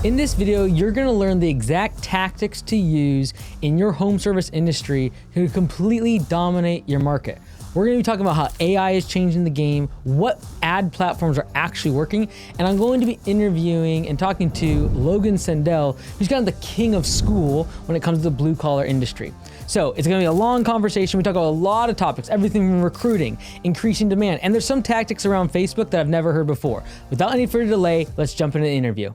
In this video, you're gonna learn the exact tactics to use in your home service industry to completely dominate your market. We're gonna be talking about how AI is changing the game, what ad platforms are actually working, and I'm going to be interviewing and talking to Logan Sandell, who's kind of the king of school when it comes to the blue collar industry. So it's gonna be a long conversation. We talk about a lot of topics, everything from recruiting, increasing demand, and there's some tactics around Facebook that I've never heard before. Without any further delay, let's jump into the interview.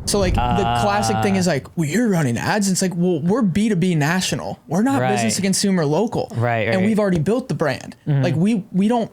So like the classic thing is like, well, you're running ads. And it's like, well, we're B2B national. We're not business to consumer local. Right. And we've already built the brand. Like we don't,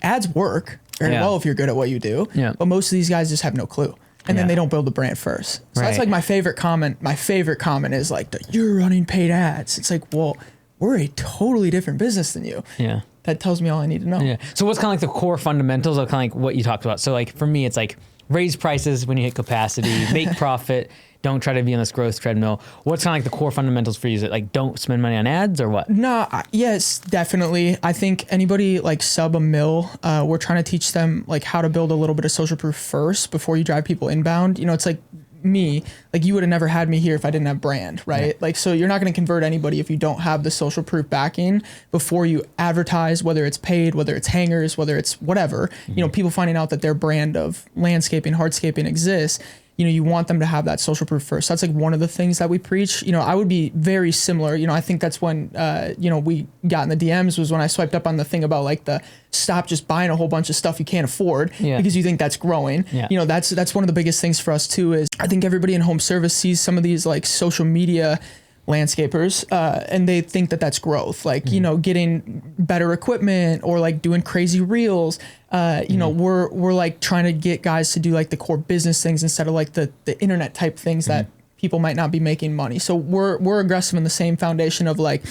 ads work very well if you're good at what you do. But most of these guys just have no clue. And then they don't build the brand first. So that's like my favorite comment. My favorite comment is like, you're running paid ads. It's like, well, we're a totally different business than you. Yeah. That tells me all I need to know. Yeah. So what's kind of like the core fundamentals of kind of like what you talked about? So like for me, it's like raise prices when you hit capacity, make profit, don't try to be on this growth treadmill. What's kind of like the core fundamentals for you? Is it like don't spend money on ads or what? No, yes, definitely. I think anybody like sub $1 million, we're trying to teach them like how to build a little bit of social proof first before you drive people inbound. You know, it's like me, like you would have never had me here if I didn't have brand, right? Yeah. Like, so you're not going to convert anybody if you don't have the social proof backing before you advertise, whether it's paid, whether it's hangers, whether it's whatever, you know, people finding out that their brand of landscaping, hardscaping exists. You know, you want them to have that social proof first. That's like one of the things that we preach. You know, I would be very similar. You know, I think that's when, you know, we got in the DMs was when I swiped up on the thing about like the stop just buying a whole bunch of stuff you can't afford because you think that's growing. You know, that's one of the biggest things for us too, is I think everybody in home service sees some of these like social media landscapers and they think that that's growth, like you know, getting better equipment or like doing crazy reels. You know, we're like trying to get guys to do like the core business things instead of like the internet type things that people might not be making money. So we're aggressive in the same foundation of like,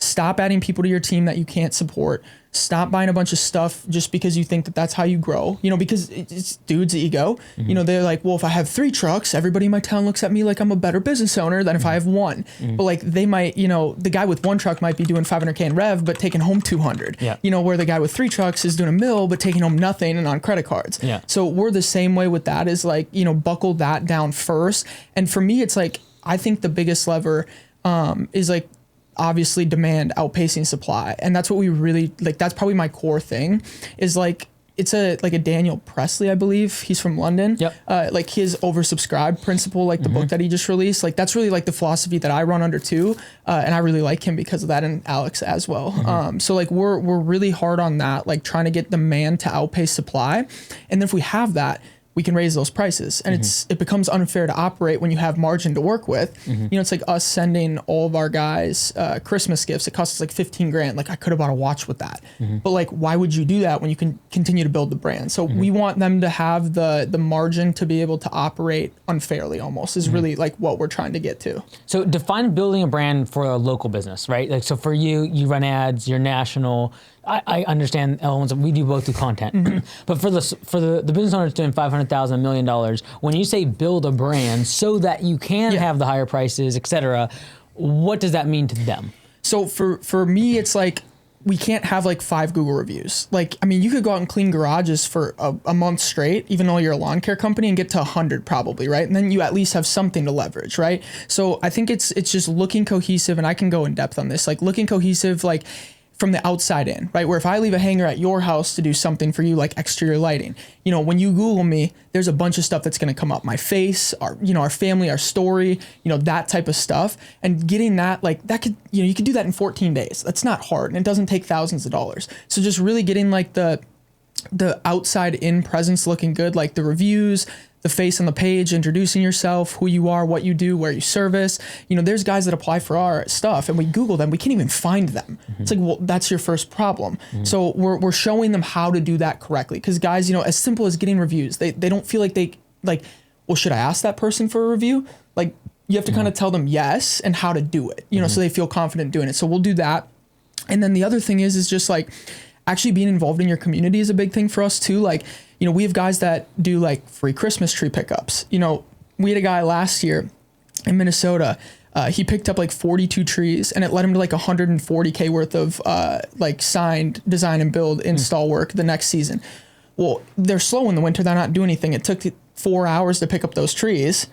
stop adding people to your team that you can't support. Stop buying a bunch of stuff just because you think that that's how you grow, you know, because it's dude's ego. You know, they're like, well, if I have 3 trucks, everybody in my town looks at me like I'm a better business owner than if I have 1. But like they might, you know, the guy with 1 truck might be doing 500K in rev, but taking home 200, you know, where the guy with 3 trucks is doing $1 million, but taking home nothing and on credit cards. So we're the same way with that, is like, you know, buckle that down first. And for me, it's like, I think the biggest lever is like, obviously demand outpacing supply. And that's what we really like. That's probably my core thing, is like, it's like a Daniel Presley, I believe he's from London. Like his oversubscribed principle, like the book that he just released, like that's really like the philosophy that I run under too. And I really like him because of that, and Alex as well. So like we're really hard on that, like trying to get demand to outpace supply. And then if we have that, we can raise those prices, and it becomes unfair to operate when you have margin to work with. You know, it's like us sending all of our guys Christmas gifts. It costs us like 15 grand. Like I could have bought a watch with that, but like, why would you do that when you can continue to build the brand? So we want them to have the margin to be able to operate unfairly, almost, is really like what we're trying to get to. So define building a brand for a local business, right? Like, so for you run ads, you're national. I understand elements. We do both do content, but for the business owners doing $500,000, $1 million, when you say build a brand so that you can have the higher prices, et cetera, what does that mean to them? So for me, it's like, we can't have like 5 Google reviews. Like, I mean, you could go out and clean garages for a month straight, even though you're a lawn care company, and get to 100 probably, right? And then you at least have something to leverage, right? So I think it's just looking cohesive, and I can go in depth on this, like looking cohesive, like from the outside in, right? Where if I leave a hanger at your house to do something for you, like exterior lighting, you know, when you Google me, there's a bunch of stuff that's going to come up. My face, our family, our story, you know, that type of stuff. And getting that, like that could, you know, you could do that in 14 days. That's not hard. And it doesn't take thousands of dollars. So just really getting like the outside in presence looking good, like the reviews, the face on the page, introducing yourself, who you are, what you do, where you service. You know, there's guys that apply for our stuff and we Google them, we can't even find them. It's like, well, that's your first problem. So we're showing them how to do that correctly. Because guys, you know, as simple as getting reviews, they don't feel like they like, well, should I ask that person for a review? Like you have to kind of tell them yes and how to do it, you know, so they feel confident doing it. So we'll do that. And then the other thing is just like actually being involved in your community is a big thing for us too. Like, you know, we have guys that do like free Christmas tree pickups. You know, we had a guy last year in Minnesota. He picked up like 42 trees, and it led him to like 140K worth of like signed design and build install work the next season. Well, they're slow in the winter. They're not doing anything. It took 4 hours to pick up those trees,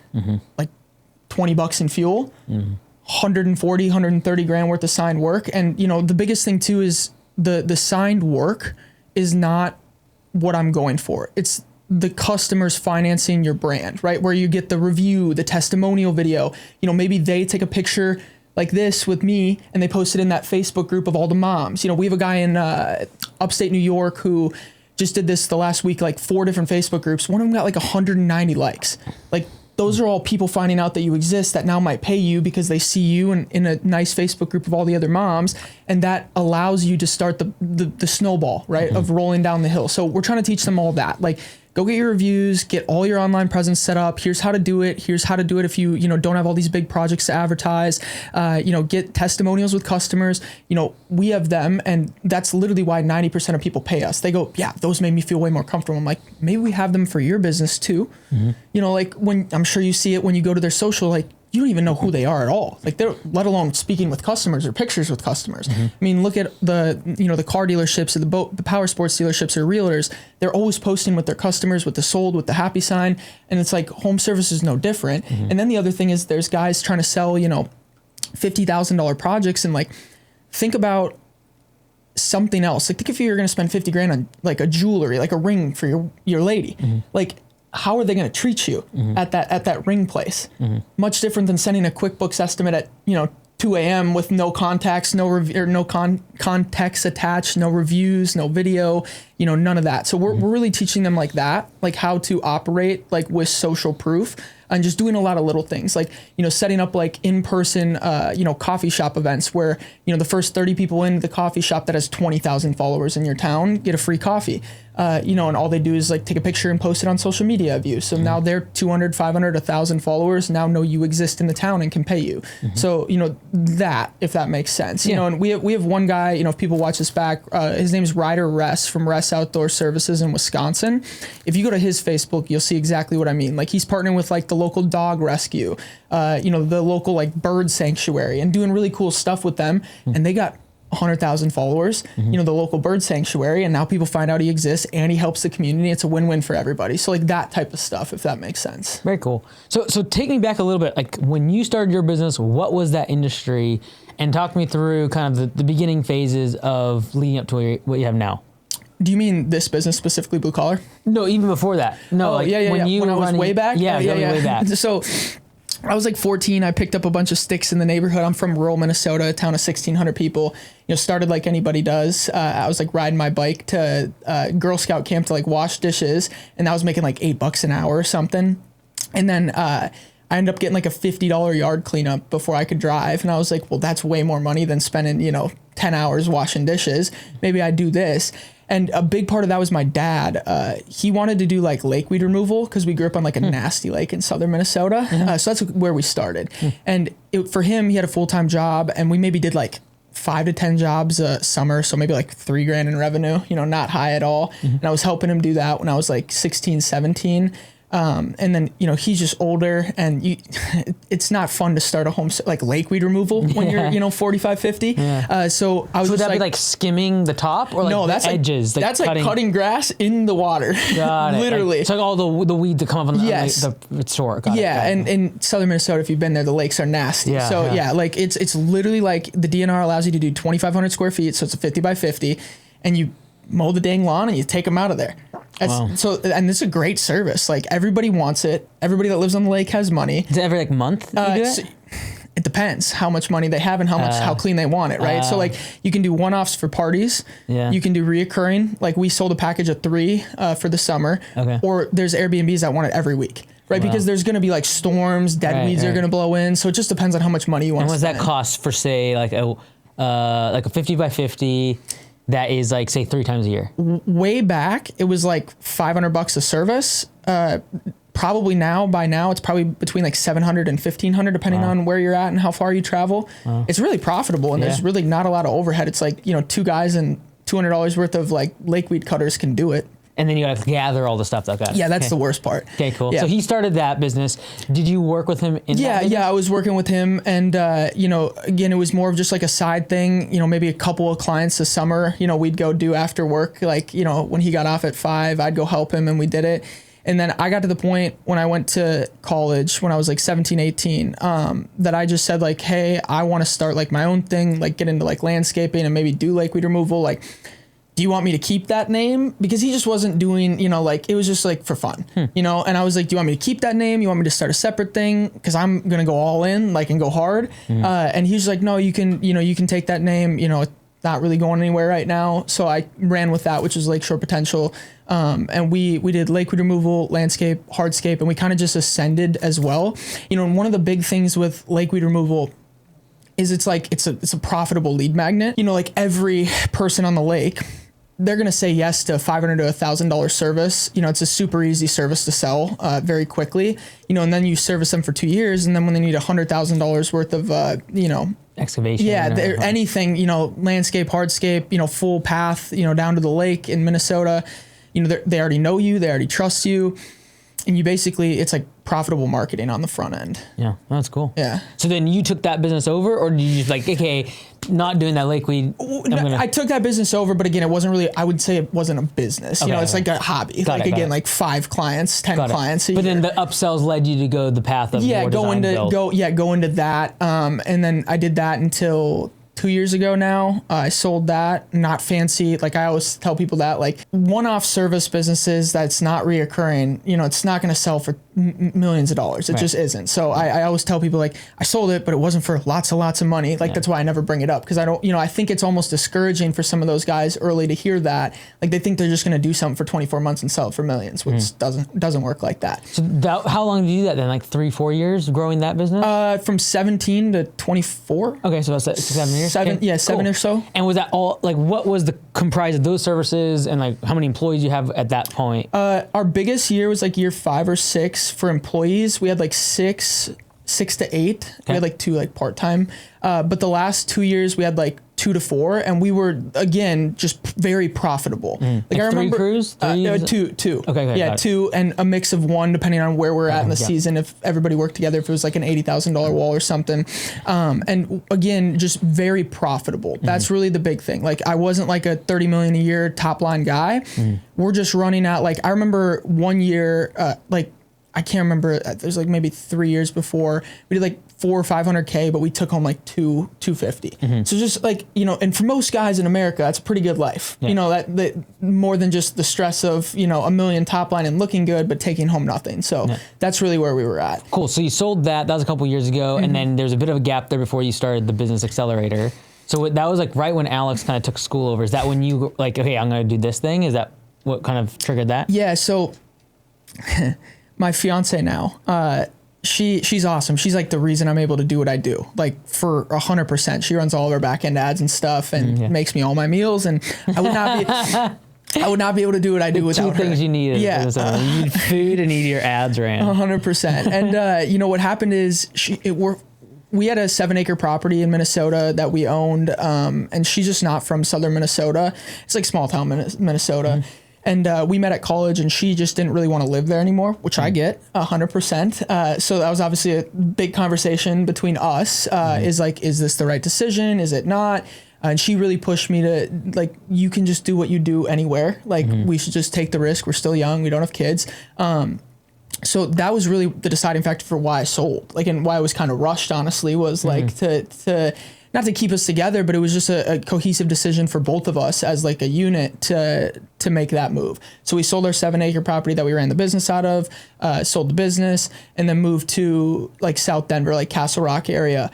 like $20 in fuel, 140, 130 grand worth of signed work. And, you know, the biggest thing too is the signed work is not what I'm going for. It's the customers financing your brand, right? Where you get the review, the testimonial video, you know, maybe they take a picture like this with me and they post it in that Facebook group of all the moms. You know, we have a guy in upstate New York who just did this the last week, like 4 different Facebook groups. One of them got like 190 likes. Like, those are all people finding out that you exist that now might pay you because they see you in a nice Facebook group of all the other moms. And that allows you to start the snowball, right, of rolling down the hill. So we're trying to teach them all that. Like, go get your reviews, get all your online presence set up. Here's how to do it. Here's how to do it if you know, don't have all these big projects to advertise. You know, get testimonials with customers. You know, we have them, and that's literally why 90% of people pay us. They go, yeah, those made me feel way more comfortable. I'm like, maybe we have them for your business too. You know, like, when I'm sure you see it when you go to their social, like, you don't even know who they are at all. Like, they're, let alone speaking with customers or pictures with customers. I mean, look at the, you know, the car dealerships or the power sports dealerships or realtors. They're always posting with their customers, with the sold, with the happy sign. And it's like, home service is no different. And then the other thing is there's guys trying to sell, you know, $50,000 projects, and like, think about something else. Like, think if you're going to spend 50 grand on like a jewelry, like a ring for your lady, like, how are they going to treat you at that ring place? Much different than sending a QuickBooks estimate at, you know, 2 a.m. with no contacts, no context attached, no reviews, no video, you know, none of that. So we're really teaching them like that, like how to operate like with social proof, and just doing a lot of little things, like, you know, setting up like in-person, you know, coffee shop events where, you know, the first 30 people in the coffee shop that has 20,000 followers in your town get a free coffee. You know, and all they do is like take a picture and post it on social media of you. So now they're 200, 500, 1,000 followers now know you exist in the town and can pay you. So, you know, that, if that makes sense, you know, and we have one guy, you know, if people watch this back, his name is Ryder Ress from Ress Outdoor Services in Wisconsin. If you go to his Facebook, you'll see exactly what I mean. Like, he's partnering with like the local dog rescue, you know, the local like bird sanctuary, and doing really cool stuff with them. And they got 100,000 followers, you know, the local bird sanctuary, and now people find out he exists and he helps the community. It's a win-win for everybody. So like that type of stuff, if that makes sense. Very cool. So take me back a little bit. Like, when you started your business, what was that industry? And talk me through kind of the beginning phases of leading up to what you have now. Do you mean this business specifically, blue collar? No, even before that. No, when I was way back? Yeah, way back. So I was like 14. I picked up a bunch of sticks in the neighborhood. I'm from rural Minnesota, a town of 1,600 people. You know, started like anybody does. I was like riding my bike to Girl Scout camp to like wash dishes, and I was making like $8 an hour or something. And then I ended up getting like a $50 yard cleanup before I could drive. And I was like, well, that's way more money than spending, you know, 10 hours washing dishes. Maybe I'd do this. And a big part of that was my dad. He wanted to do like lake weed removal because we grew up on like a nasty lake in southern Minnesota. So that's where we started. And for him, he had a full-time job, and we maybe did like 5 to 10 jobs a summer. So maybe like $3,000 in revenue, you know, not high at all. And I was helping him do that when I was like 16, 17. And then, you know, he's just older, and it's not fun to start a home, like lake weed removal when you're, you know, 45, 50. So I was would just that be like skimming the top, or like no, that's the edges? Like, that's like cutting grass in the water. Got it. Literally. It's like all the weeds that come up on the store. Got it. And in southern Minnesota, if you've been there, the lakes are nasty. Like it's literally like the DNR allows you to do 2,500 square feet. So it's a 50 by 50, and you mow the dang lawn and you take them out of there. Wow. So, and this is a great service. Like, everybody wants it. Everybody that lives on the lake has money. Is it every like month you do it? So it depends how much money they have and how clean they want it, right? So like, you can do one-offs for parties. You can do reoccurring. Like, we sold a package of 3 for the summer. Or there's Airbnbs that want it every week. Right, because there's going to be like storms, dead weeds are going to blow in. So it just depends on how much money you want. And what does that cost for, say, like a 50 by 50? That is like, say, 3 times a year. Way back, it was like $500 a service. Probably by now, it's probably between like $700 and $1,500, depending on where you're at and how far you travel. It's really profitable, and there's really not a lot of overhead. It's like, you know, 2 guys and $200 worth of like lake weed cutters can do it. And then you have to gather all the stuff that got. Yeah, that's the worst part. Okay, cool. So he started that business. Did you work with him in that business? Yeah, I was working with him, and you know, again, it was more of just like a side thing. You know, maybe a couple of clients this summer, you know, we'd go do after work. Like, you know, when he got off at 5, I'd go help him, and we did it. And then I got to the point when I went to college, when I was like 17, 18, that I just said like, hey, I want to start like my own thing, like get into like landscaping and maybe do lake weed removal. Like, do you want me to keep that name? Because he just wasn't doing, you know, like it was just like for fun, you know? And I was like, do you want me to keep that name? You want me to start a separate thing? Cause I'm going to go all in, like, and go hard. And he was like, no, you can take that name, you know, it's not really going anywhere right now. So I ran with that, which is Lakeshore Potential. And we did lake weed removal, landscape, hardscape, and we kind of just ascended as well. You know, and one of the big things with lake weed removal is it's like, it's a profitable lead magnet. You know, like every person on the lake, they're going to say yes to $500 to $1,000 service. You know, it's a super easy service to sell very quickly, you know, and then you service them for 2 years. And then when they need $100,000 worth of, you know, excavation. Yeah. Anything, you know, landscape, hardscape, you know, full path, you know, down to the lake in Minnesota, you know, they already know you, they already trust you. And you basically, it's like profitable marketing on the front end. Yeah, that's cool. Yeah. So then you took that business over, or did you just like, okay, not doing that lake weed? I took that business over, but again, it wasn't really, I would say it wasn't a business. You know, it's like a hobby. Got it. Like 5 clients, 10 clients. But then the upsells led you to go the path of more design build. Go into that. And then I did that until 2 years ago now. I sold that, not fancy. Like I always tell people that like one-off service businesses that's not reoccurring, you know, it's not going to sell for millions of dollars. It just isn't. So I always tell people like I sold it, but it wasn't for lots and money. Like that's why I never bring it up. Cause I don't, you know, I think it's almost discouraging for some of those guys early to hear that. Like they think they're just going to do something for 24 months and sell it for millions, which doesn't work like that. So how long did you do that then? Like 3-4 years growing that business? From 17 to 24. Okay. So that's 7 years. 7 or so. And was that all like what was the comprised of those services and like how many employees you have at that point? Our biggest year was like year 5 or 6 for employees. We had like 6 to 8. Okay. We had like 2 like part-time. But the last 2 years we had like 2 to 4, and we were again just very profitable. Like I remember 3 crews, 2. Okay, yeah, 2 and a mix of 1 depending on where we're at in the season. If everybody worked together, if it was like an $80,000 wall or something, and again just very profitable. That's really the big thing. Like I wasn't like a 30 million a year top line guy. We're just running at like I remember 1 year like I can't remember. There's like maybe 3 years before we did like 400 or 500K, but we took home like 250. So just like, you know, and for most guys in America, that's a pretty good life. You know, that more than just the stress of, you know, a million top line and looking good, but taking home nothing. So that's really where we were at. Cool. So you sold that. That was a couple years ago. And then there's a bit of a gap there before you started the business Accelerator. So that was like right when Alex kind of took school over. Is that when you like, okay, I'm going to do this thing? Is that what kind of triggered that? Yeah. So my fiance now, she's awesome. She's like the reason I'm able to do what I do, like for 100%. She runs all of our back end ads and stuff and makes me all my meals. And I would not be able to do what I do without her. 2 things you need. Yeah. You need food and need your ads ran. 100%. And, you know, what happened is we had a 7-acre property in Minnesota that we owned. And she's just not from Southern Minnesota. It's like small town Minnesota. And we met at college, and she just didn't really want to live there anymore, which I get 100%. So that was obviously a big conversation between us. Is like, is this the right decision? Is it not? And she really pushed me to like, you can just do what you do anywhere. Like we should just take the risk. We're still young. We don't have kids. So that was really the deciding factor for why I sold. Like, and why I was kind of rushed, honestly, was like to not to keep us together, but it was just a cohesive decision for both of us as like a unit to make that move. So we sold our 7-acre property that we ran the business out of, sold the business, and then moved to like South Denver, like Castle Rock area.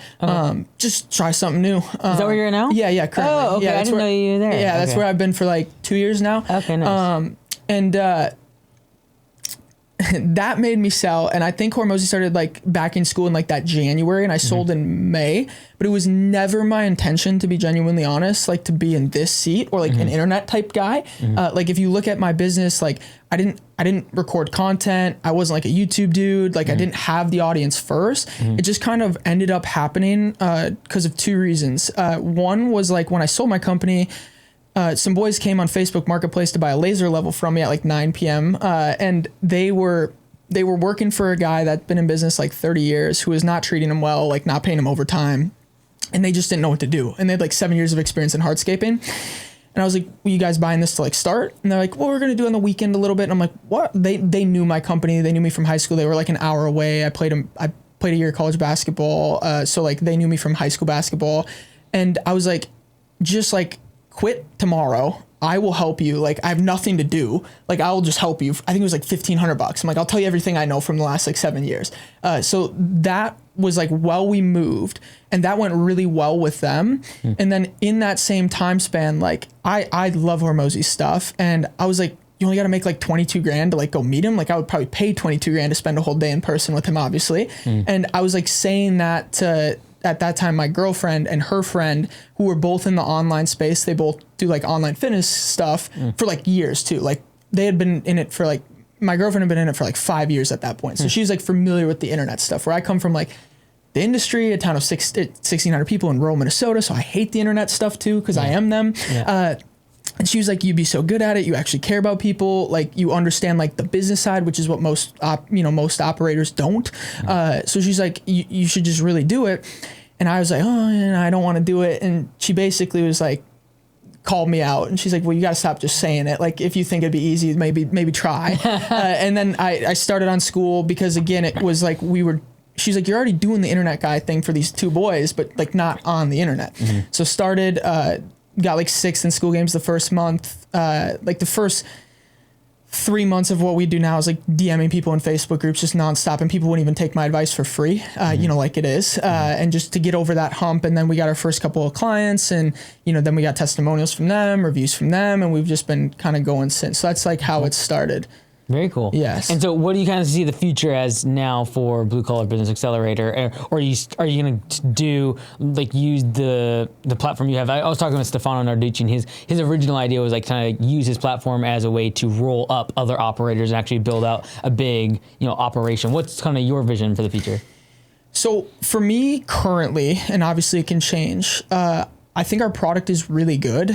Just try something new. Is that where you're at now? Yeah, currently. Oh, okay. Yeah, I didn't know you were there. Yeah, that's where I've been for like 2 years now. Okay, nice. And that made me sell. And I think Hormozy started like back in school in like that January, and I sold in May, but it was never my intention, to be genuinely honest, like to be in this seat or like an internet type guy. Like if you look at my business, like I didn't record content. I wasn't like a YouTube dude. Like I didn't have the audience first. It just kind of ended up happening because of 2 reasons. One was like when I sold my company, some boys came on Facebook Marketplace to buy a laser level from me at like 9 p.m. And they were working for a guy that's been in business like 30 years who was not treating them well, like not paying them overtime. And they just didn't know what to do. And they had like 7 years of experience in hardscaping. And I was like, well, you guys buying this to like start? And they're like, well, we're going to do it on the weekend a little bit. And I'm like, what? They knew my company. They knew me from high school. They were like an hour away. I played a year of college basketball. So like they knew me from high school basketball. And I was like, just like quit tomorrow. I will help you. Like, I have nothing to do. Like, I will just help you. I think it was like $1,500. I'm like, I'll tell you everything I know from the last like 7 years. So that was like, well, we moved, and that went really well with them. And then in that same time span, like I love Hormozy's stuff. And I was like, you only got to make like 22 grand to like go meet him. Like I would probably pay 22 grand to spend a whole day in person with him, obviously. And I was like saying that to, at that time, my girlfriend and her friend, who were both in the online space. They both do like online fitness stuff for like years too. Like they had been in it for like, my girlfriend had been in it for like 5 years at that point. So she's like familiar with the internet stuff, where I come from like the industry, a town of 1,600 people in rural Minnesota. So I hate the internet stuff too, because I am them. And she was like, you'd be so good at it. You actually care about people. Like you understand like the business side, which is what most operators don't. So she's like, you should just really do it. And I was like, oh, I don't want to do it. And she basically was like, called me out, and she's like, well, you got to stop just saying it. Like if you think it'd be easy, maybe try. And then I started on school, because again, it was like she's like, you're already doing the internet guy thing for these two boys, but like not on the internet. So started, got like 6th in school games the first month. Like the first 3 months of what we do now is like DMing people in Facebook groups just nonstop, and people wouldn't even take my advice for free, like it is. And just to get over that hump. And then we got our first couple of clients, and, then we got testimonials from them, reviews from them, and we've just been kind of going since. So that's like how it started. Very cool. Yes. And so what do you kind of see the future as now for Blue Collar Business Accelerator? Or are you going to do, like, use the platform you have? I was talking with Stefano Narducci, and his original idea was like kind of use his platform as a way to roll up other operators and actually build out a big, operation. What's kind of your vision for the future? So for me currently, and obviously it can change, I think our product is really good.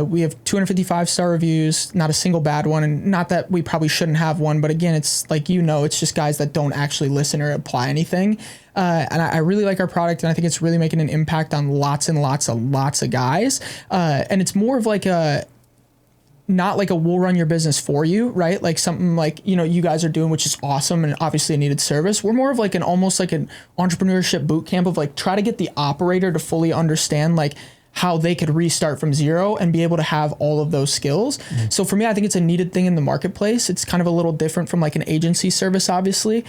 We have 255-star reviews, not a single bad one. And not that we probably shouldn't have one, but again, it's like, it's just guys that don't actually listen or apply anything. And I really like our product, and I think it's really making an impact on lots and lots of guys. And it's more of like not like a we'll run your business for you, right? Like something like, you guys are doing, which is awesome and obviously a needed service. We're more of like almost like an entrepreneurship boot camp of like, try to get the operator to fully understand like how they could restart from zero and be able to have all of those skills. So for me, I think it's a needed thing in the marketplace. It's kind of a little different from like an agency service, obviously.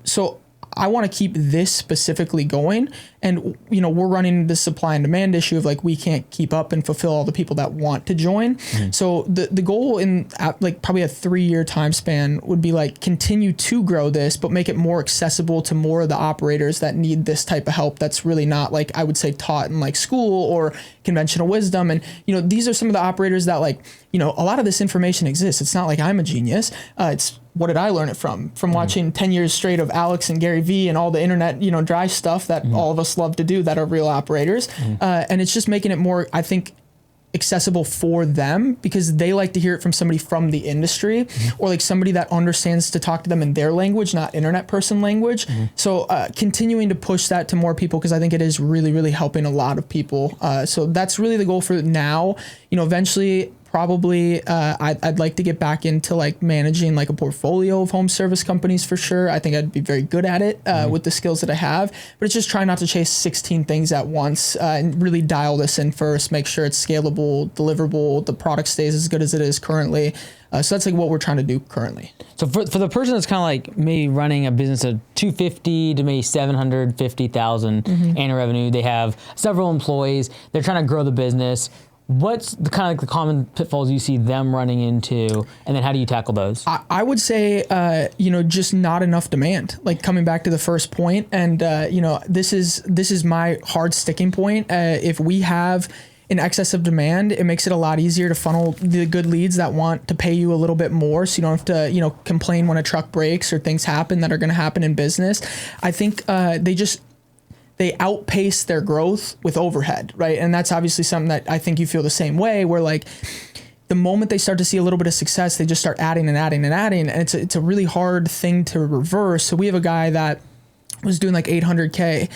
So I want to keep this specifically going. And, we're running the supply and demand issue of like, we can't keep up and fulfill all the people that want to join. So the goal in like probably a 3-year time span would be like continue to grow this, but make it more accessible to more of the operators that need this type of help. That's really not like, I would say, taught in like school or conventional wisdom. And, these are some of the operators that like, a lot of this information exists. It's not like I'm a genius. It's what did I learn it from watching 10 years straight of Alex and Gary Vee and all the internet, dry stuff that all of us love to do that are real operators. And it's just making it more, I think, accessible for them, because they like to hear it from somebody from the industry or like somebody that understands to talk to them in their language, not internet person language. So continuing to push that to more people, because I think it is really, really helping a lot of people. So that's really the goal for now. Eventually, probably I'd like to get back into like managing like a portfolio of home service companies for sure. I think I'd be very good at it with the skills that I have, but it's just trying not to chase 16 things at once and really dial this in first, make sure it's scalable, deliverable, the product stays as good as it is currently. So that's like what we're trying to do currently. So for the person that's kind of like maybe running a business of 250 to maybe 750,000 annual revenue, they have several employees, they're trying to grow the business. What's the kind of like the common pitfalls you see them running into, and then how do you tackle those? I would say, just not enough demand. Like coming back to the first point, and this is my hard sticking point. If we have an excess of demand, it makes it a lot easier to funnel the good leads that want to pay you a little bit more, so you don't have to complain when a truck breaks or things happen that are going to happen in business. I think they outpace their growth with overhead, right? And that's obviously something that I think you feel the same way, where like the moment they start to see a little bit of success, they just start adding and adding and adding. And it's a really hard thing to reverse. So we have a guy that was doing like 800K.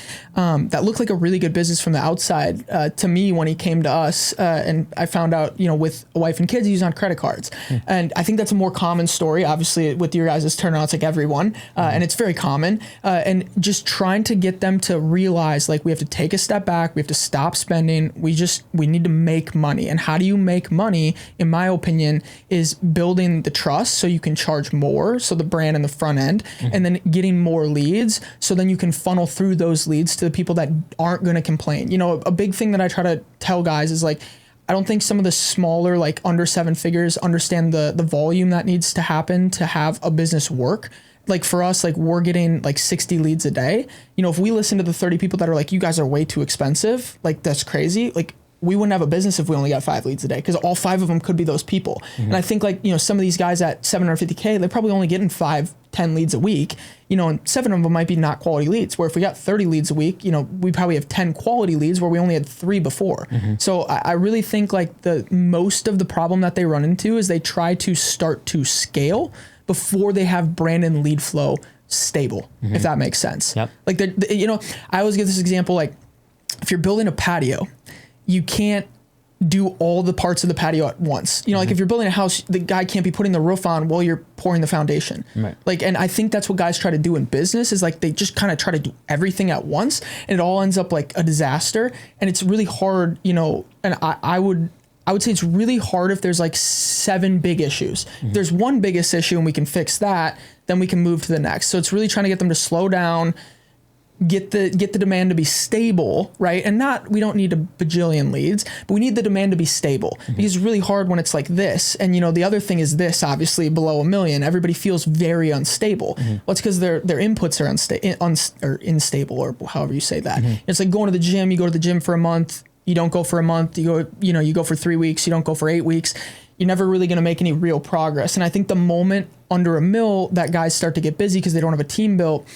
That looked like a really good business from the outside to me when he came to us. And I found out, with a wife and kids, he's on credit cards. And I think that's a more common story. Obviously, with your guys' turnout, it's like everyone. And it's very common. And just trying to get them to realize, like, we have to take a step back. We have to stop spending. We need to make money. And how do you make money, in my opinion, is building the trust so you can charge more. So the brand in the front end, and then getting more leads. So then you can funnel through those leads to the people that aren't going to complain. A big thing that I try to tell guys is like, I don't think some of the smaller, like under 7 figures, understand the volume that needs to happen to have a business work. Like for us, like we're getting like 60 leads a day. If we listen to the 30 people that are like, you guys are way too expensive, like that's crazy. Like we wouldn't have a business if we only got 5 leads a day, because all 5 of them could be those people. And I think like, some of these guys at 750K, they're probably only getting 5-10 leads a week, and 7 of them might be not quality leads, where if we got 30 leads a week, we probably have 10 quality leads where we only had 3 before. So I really think like the most of the problem that they run into is they try to start to scale before they have brand and lead flow stable, if that makes sense. Yep. Like, I always give this example, like if you're building a patio, you can't do all the parts of the patio at once. Like if you're building a house, the guy can't be putting the roof on while you're pouring the foundation. Right. Like, and I think that's what guys try to do in business, is like, they just kind of try to do everything at once, and it all ends up like a disaster. And it's really hard, and I would say it's really hard if there's like 7 big issues. If there's one biggest issue and we can fix that, then we can move to the next. So it's really trying to get them to slow down, get the demand to be stable, right? And we don't need a bajillion leads, but we need the demand to be stable, because it's really hard when it's like this. And the other thing is this, obviously below $1 million, everybody feels very unstable. Well, it's because their inputs are unstable, or however you say that. It's like going to the gym. You go to the gym for a month, you don't go for a month, you go for 3 weeks, you don't go for 8 weeks. You're never really going to make any real progress. And I think the moment under $1 million that guys start to get busy because they don't have a team built,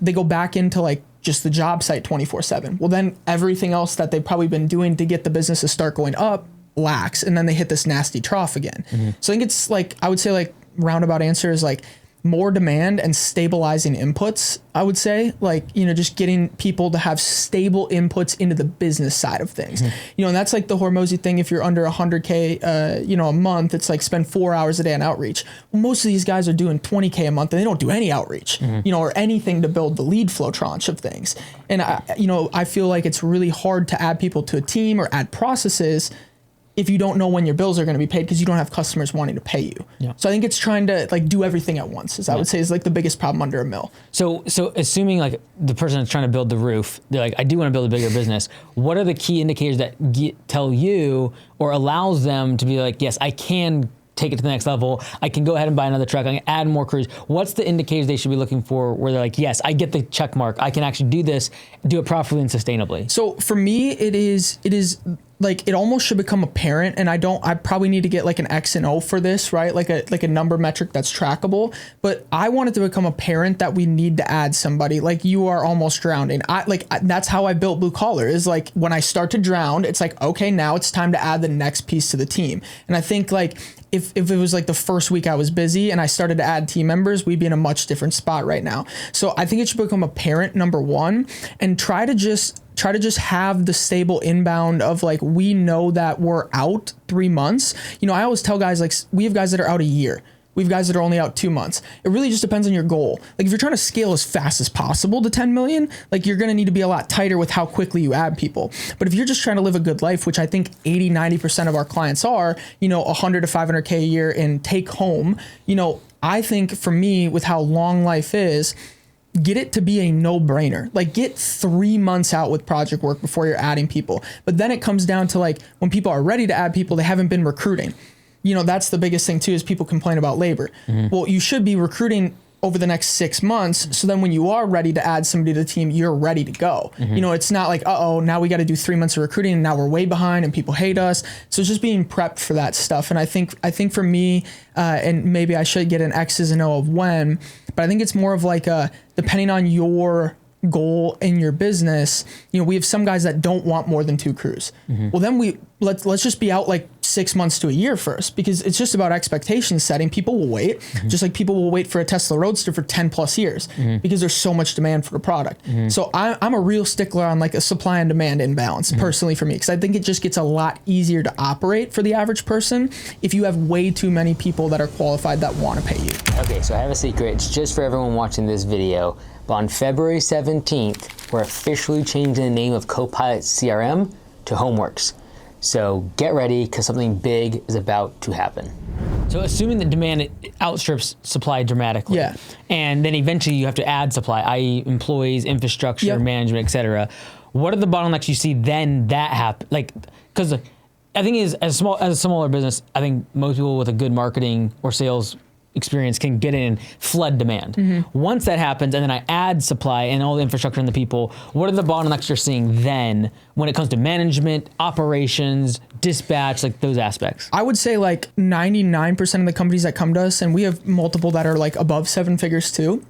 they go back into like just the job site 24/7. Well, then everything else that they've probably been doing to get the business to start going up lacks. And then they hit this nasty trough again. So I think it's like, I would say like roundabout answer is like more demand and stabilizing inputs. I would say like, just getting people to have stable inputs into the business side of things, and that's like the Hormozy thing. If you're under 100K, a month, it's like spend 4 hours a day on outreach. Well, most of these guys are doing 20K a month and they don't do any outreach, or anything to build the lead flow tranche of things. And I feel like it's really hard to add people to a team or add processes if you don't know when your bills are going to be paid, because you don't have customers wanting to pay you. Yeah. So I think it's trying to like do everything at once, as I would say, is like the biggest problem under $1 million. So assuming like the person that's trying to build the roof, they're like, I do want to build a bigger business. What are the key indicators that tell you or allows them to be like, yes, I can take it to the next level. I can go ahead and buy another truck. I can add more crews. What's the indicators they should be looking for where they're like, yes, I get the check mark. I can actually do this, do it properly and sustainably? So for me, it is like, it almost should become apparent. And I probably need to get like an X and O for this, right? Like a number metric that's trackable, but I want it to become apparent that we need to add somebody. Like, you are almost drowning. That's how I built Blue Collar, is like, when I start to drown, it's like, okay, now it's time to add the next piece to the team. And I think like, if it was like the first week I was busy and I started to add team members, we'd be in a much different spot right now. So I think it should become apparent, number one, and try to just have the stable inbound of like, we know that we're out 3 months. I always tell guys, like, we have guys that are out a year. We have guys that are only out 2 months. It really just depends on your goal. Like, if you're trying to scale as fast as possible to 10 million, like, you're going to need to be a lot tighter with how quickly you add people. But if you're just trying to live a good life, which I think 80-90% of our clients are, 100 to 500K a year in take home, I think for me, with how long life is, get it to be a no-brainer. Like, get 3 months out with project work before you're adding people. But then it comes down to like, when people are ready to add people, they haven't been recruiting. That's the biggest thing too, is people complain about labor. Well, you should be recruiting over the next 6 months. So then when you are ready to add somebody to the team, you're ready to go. It's not like, now we got to do 3 months of recruiting and now we're way behind and people hate us. So it's just being prepped for that stuff. And I think for me, and maybe I should get an X's and O of when, but I think it's more of like depending on your goal in your business, we have some guys that don't want more than 2 crews. Well, then let's just be out like 6 months to a year first, because it's just about expectation setting. People will wait, just like people will wait for a Tesla Roadster for 10 plus years because there's so much demand for the product. So I'm a real stickler on like a supply and demand imbalance personally for me, because I think it just gets a lot easier to operate for the average person if you have way too many people that are qualified that want to pay you. Okay, so I have a secret. It's just for everyone watching this video. But on February 17th, we're officially changing the name of Copilot CRM to Homeworks. So get ready, because something big is about to happen. So assuming that demand outstrips supply dramatically, and then eventually you have to add supply, i.e. employees, infrastructure, management, et cetera. What are the bottlenecks you see then that happen? Like, because I think as a smaller business, I think most people with a good marketing or sales experience can get in and flood demand. Once that happens, and then I add supply and all the infrastructure and the people, what are the bottlenecks you're seeing then when it comes to management, operations, dispatch, like those aspects? I would say like 99% of the companies that come to us, and we have multiple that are like above 7 figures too,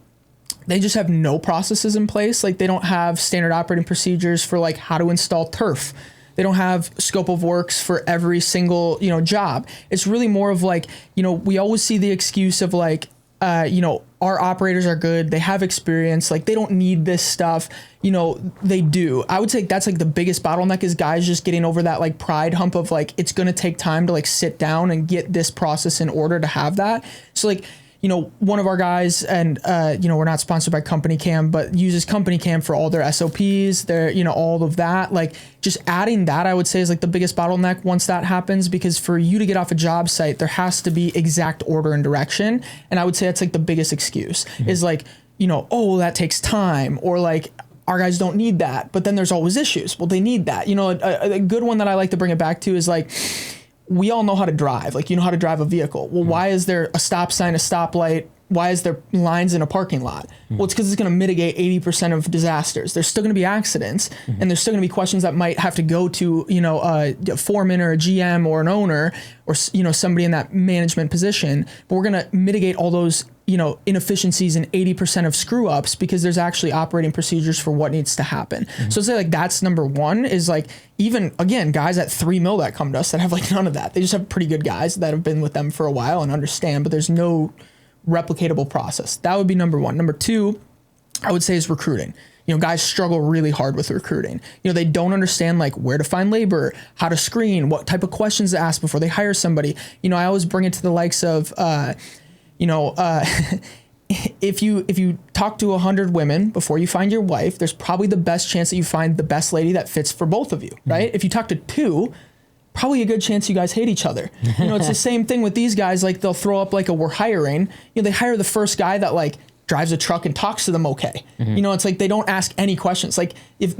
they just have no processes in place. Like they don't have standard operating procedures for like how to install turf. They don't have scope of works for every single, job. It's really more of like, we always see the excuse of like, our operators are good. They have experience. Like they don't need this stuff. They do. I would say that's like the biggest bottleneck is guys just getting over that like pride hump of like, it's going to take time to like sit down and get this process in order to have that. So like, one of our guys, and we're not sponsored by Company Cam, but uses Company Cam for all their SOPs, their, all of that. Like just adding that, I would say is like the biggest bottleneck once that happens, because for you to get off a job site, there has to be exact order and direction. And I would say that's like the biggest excuse is like, oh, that takes time, or like, our guys don't need that. But then there's always issues. Well, they need that. A good one that I like to bring it back to is like, we all know how to drive. Like, how to drive a vehicle. Well, why is there a stop sign, a stoplight? Why is there lines in a parking lot? Well, it's because it's going to mitigate 80% of disasters. There's still going to be accidents, and there's still going to be questions that might have to go to, a foreman or a GM or an owner or, somebody in that management position. But we're going to mitigate all those, inefficiencies and 80% of screw ups because there's actually operating procedures for what needs to happen. So I'd say like that's number one is like, even again, guys at 3 mil that come to us that have like none of that. They just have pretty good guys that have been with them for a while and understand, but there's no replicatable process. That would be number one. Number two, I would say is recruiting. Guys struggle really hard with recruiting. They don't understand like where to find labor, how to screen, what type of questions to ask before they hire somebody. I always bring it to the likes of, if you talk to 100 women before you find your wife, there's probably the best chance that you find the best lady that fits for both of you, right? If you talk to 2, probably a good chance you guys hate each other. It's the same thing with these guys. Like they'll throw up like a we're hiring. They hire the first guy that like drives a truck and talks to them okay. It's like they don't ask any questions. Like if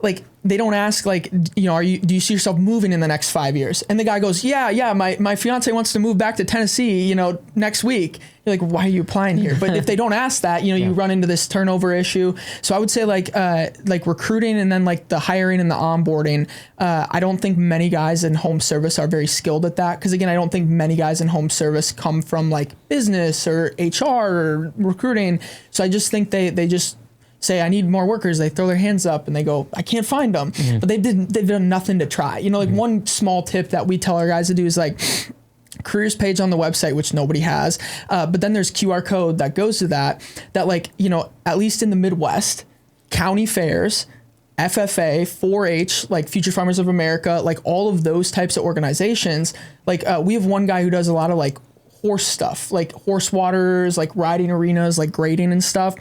like they don't ask like, do you see yourself moving in the next 5 years? And the guy goes, yeah, my fiance wants to move back to Tennessee, next week. You're like, why are you applying here? But if they don't ask that, you run into this turnover issue. So I would say like recruiting and then like the hiring and the onboarding. I don't think many guys in home service are very skilled at that. Cause again, I don't think many guys in home service come from like business or HR or recruiting. So I just think they just say, I need more workers. They throw their hands up and they go, I can't find them, but they've done nothing to try. Like one small tip that we tell our guys to do is like careers page on the website, which nobody has. But then there's QR code that goes to that like, at least in the Midwest, county fairs, FFA, 4-H, like Future Farmers of America, like all of those types of organizations. Like we have one guy who does a lot of like horse stuff, like horse waters, like riding arenas, like grading and stuff.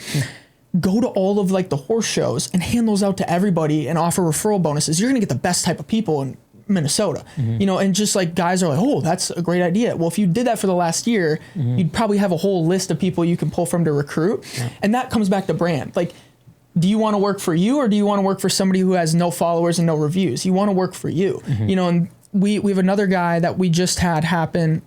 Go to all of like the horse shows and hand those out to everybody and offer referral bonuses. You're going to get the best type of people in Minnesota, and just like guys are like, oh, that's a great idea. Well, if you did that for the last year, you'd probably have a whole list of people you can pull from to recruit. And that comes back to brand. Like, do you want to work for you or do you want to work for somebody who has no followers and no reviews? You want to work for you, and we have another guy that we just had happen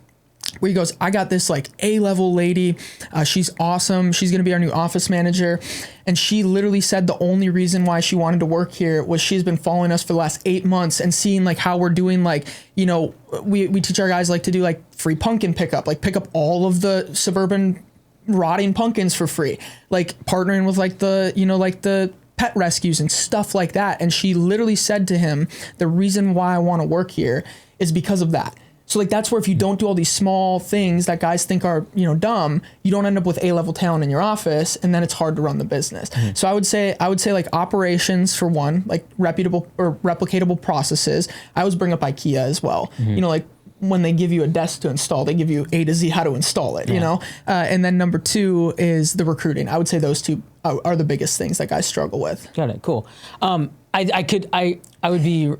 where he goes, I got this like A-level lady. She's awesome. She's going to be our new office manager. And she literally said the only reason why she wanted to work here was she's been following us for the last 8 months and seeing like how we're doing, like, we teach our guys like to do like free pumpkin pickup, like pick up all of the suburban rotting pumpkins for free, like partnering with like the, like the pet rescues and stuff like that. And she literally said to him, the reason why I want to work here is because of that. So like that's where if you don't do all these small things that guys think are, you know, dumb, you don't end up with A-level talent in your office, and then it's hard to run the business. So I would say like operations for one, like reputable or replicatable processes. I always bring up IKEA as well. You know, like when they give you a desk to install, they give you A to Z how to install it, you know? And then number two is the recruiting. I would say those two are the biggest things that guys struggle with. Got it. Cool. I would be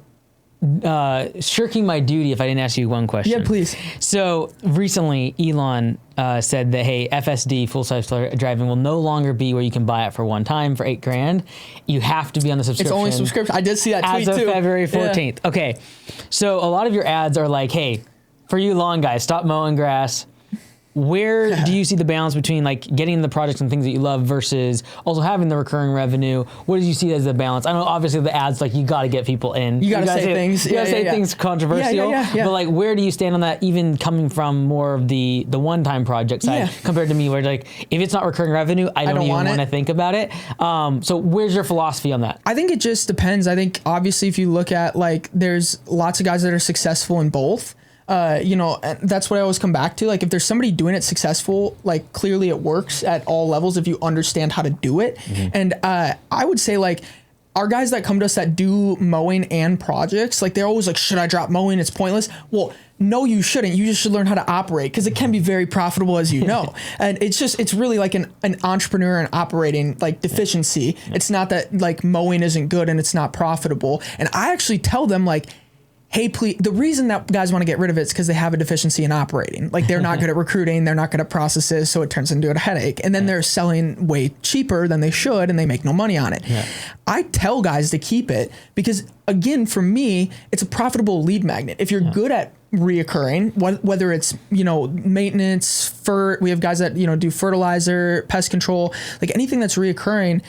shirking my duty if I didn't ask you one question. Yeah, please. So recently, Elon said that, hey, FSD, full self driving, will no longer be where you can buy it for one time for $8,000. You have to be on the subscription. It's only subscription. I did see that tweet as of too. February 14th. Yeah. Okay. So a lot of your ads are like, hey, for you lawn guys, stop mowing grass. Where do you see the balance between like getting the projects and things that you love versus also having the recurring revenue? What do you see as the balance? I know obviously the ads, like you got to get people in. You got to say things. You got to say things controversial. Yeah. But like, where do you stand on that? Even coming from more of the one-time project side compared to me, where like if it's not recurring revenue, I don't even want to think about it. So where's your philosophy on that? I think it just depends. I think obviously if you look at like, there's lots of guys that are successful in both. You know, and that's what I always come back to. Like if there's somebody doing it successful, like clearly it works at all levels if you understand how to do it. And I would say like our guys that come to us that do mowing and projects, like they're always like, should I drop mowing? It's pointless. Well, no, you shouldn't. You just should learn how to operate because it can be very profitable, as you know. And it's really like an entrepreneur and operating like deficiency. It's not that like mowing isn't good and it's not profitable. And I actually tell them like, hey, please, the reason that guys want to get rid of it is because they have a deficiency in operating. Like they're not good at recruiting, they're not good at processes, so it turns into a headache. And then they're selling way cheaper than they should and they make no money on it. I tell guys to keep it because again, for me, it's a profitable lead magnet. If you're good at reoccurring, whether it's, you know, maintenance, we have guys that, you know, do fertilizer, pest control, like anything that's reoccurring,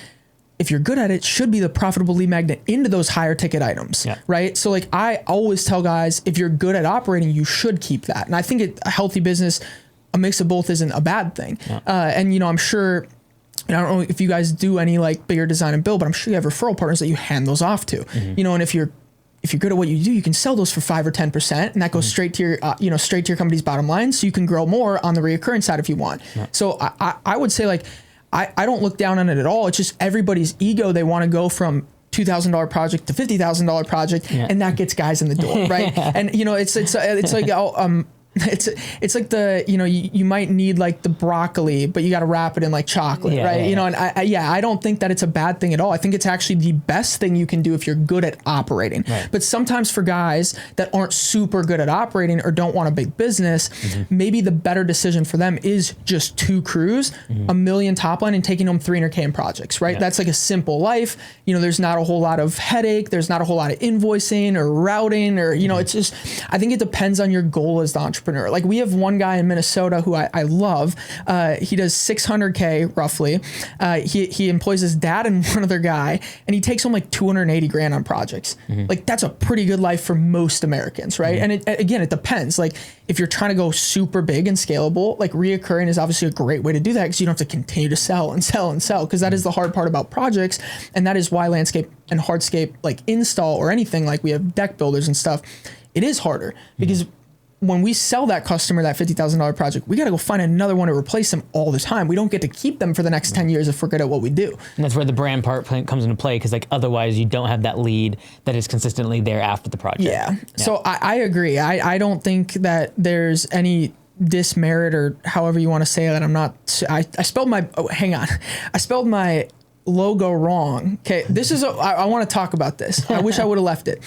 if you're good at it, should be the profitable lead magnet into those higher ticket items, right? So like I always tell guys, if you're good at operating, you should keep that. And I think a healthy business, a mix of both isn't a bad thing. And you know, I'm sure, and I don't know if you guys do any like bigger design and build, but I'm sure you have referral partners that you hand those off to, you know, and if you're good at what you do, you can sell those for 5 or 10%, and that goes straight to your, straight to your company's bottom line. So you can grow more on the reoccurring side if you want. So I would say like, I don't look down on it at all. It's just everybody's ego. They want to go from $2,000 project to $50,000 project, and that gets guys in the door, right? And you know, it's like it's like the, you know, you might need like the broccoli, but you got to wrap it in like chocolate, right? You know, and I don't think that it's a bad thing at all. I think it's actually the best thing you can do if you're good at operating. But sometimes for guys that aren't super good at operating or don't want a big business, maybe the better decision for them is just 2 crews, $1 million top line, and taking home $300K in projects, right? That's like a simple life. You know, there's not a whole lot of headache. There's not a whole lot of invoicing or routing or, you know, it's just, I think it depends on your goal as the entrepreneur. Like we have one guy in Minnesota who I love. He does $600K roughly. He employs his dad and one other guy, and he takes home like $280,000 on projects. Like that's a pretty good life for most Americans, right? And it depends. Like if you're trying to go super big and scalable, like reoccurring is obviously a great way to do that because you don't have to continue to sell and sell and sell, because that is the hard part about projects, and that is why landscape and hardscape like install or anything like we have deck builders and stuff, it is harder because when we sell that customer that $50,000 project, we got to go find another one to replace them all the time. We don't get to keep them for the next 10 years if we're good at what we do. And that's where the brand part comes into play, because like otherwise you don't have that lead that is consistently there after the project. Yeah. So I agree. I don't think that there's any dismerit or however you want to say that. I spelled my, hang on. I spelled my logo wrong. Okay. This is, I want to talk about this. I wish I would have left it.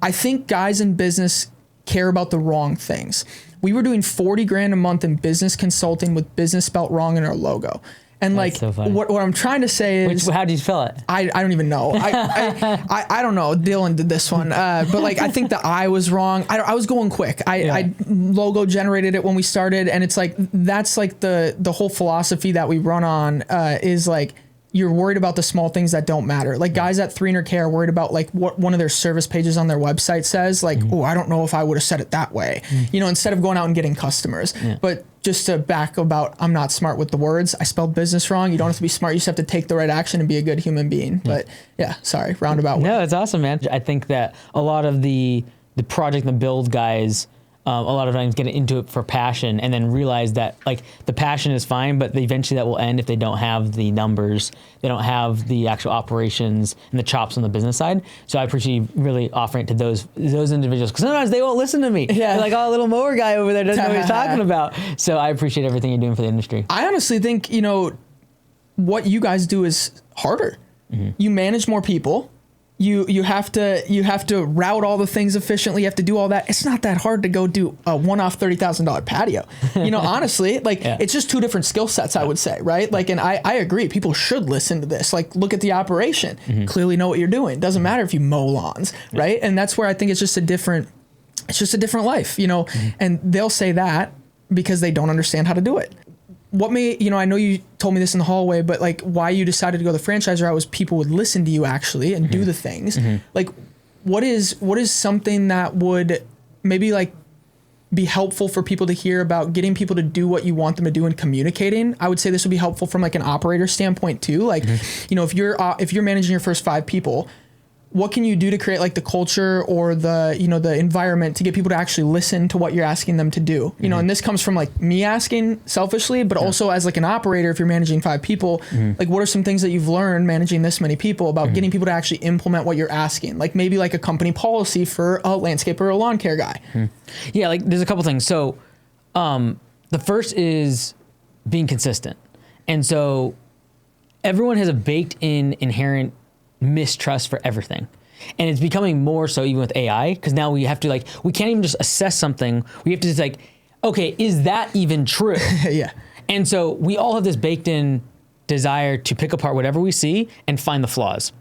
I think guys in business care about the wrong things. We were doing $40,000 a month in business consulting with business spelt wrong in our logo. And that's like, so what I'm trying to say is, how do you spell it? I don't even know. I don't know. Dylan did this one. But like, I think the I was wrong. I was going quick. I logo generated it when we started. And it's like, that's like the whole philosophy that we run on, is like, you're worried about the small things that don't matter. Like guys at 300K are worried about like what one of their service pages on their website says, like, oh, I don't know if I would have said it that way, you know, instead of going out and getting customers. But just to back about, I'm not smart with the words. I spelled business wrong. You don't have to be smart. You just have to take the right action and be a good human being. But yeah, sorry, roundabout way. No, it's awesome, man. I think that a lot of the the project and the build guys a lot of times get into it for passion and then realize that like the passion is fine, but eventually that will end if they don't have the numbers, they don't have the actual operations and the chops on the business side. So I appreciate you really offering it to those individuals, because sometimes they won't listen to me. Yeah. They're like, oh, little mower guy over there doesn't know what he's talking about. So I appreciate everything you're doing for the industry. I honestly think, you know, what you guys do is harder. You manage more people. You have to route all the things efficiently. You have to do all that. It's not that hard to go do a one-off $30,000 patio. You know, honestly, like it's just two different skill sets, I would say, right? Like, and I agree. People should listen to this. Like, look at the operation. Clearly know what you're doing. Doesn't matter if you mow lawns, right? And that's where I think it's just a different life, you know. And they'll say that because they don't understand how to do it. What made, you know, I know you told me this in the hallway, but like why you decided to go the franchise route was people would listen to you actually and do the things. Like what is something that would maybe like be helpful for people to hear about getting people to do what you want them to do and communicating? I would say this would be helpful from like an operator standpoint too. Like, you know, if you're managing your first 5 people, what can you do to create like the culture or the, you know, the environment to get people to actually listen to what you're asking them to do? You know, and this comes from like me asking selfishly, but also as like an operator, if you're managing 5 people, like what are some things that you've learned managing this many people about getting people to actually implement what you're asking? Like maybe like a company policy for a landscaper or a lawn care guy. Yeah, like there's a couple things. So the first is being consistent. And so everyone has a baked in inherent mistrust for everything. And it's becoming more so even with AI, because now we have to like, we can't even just assess something. We have to just like, okay, is that even true? Yeah. And so we all have this baked in desire to pick apart whatever we see and find the flaws.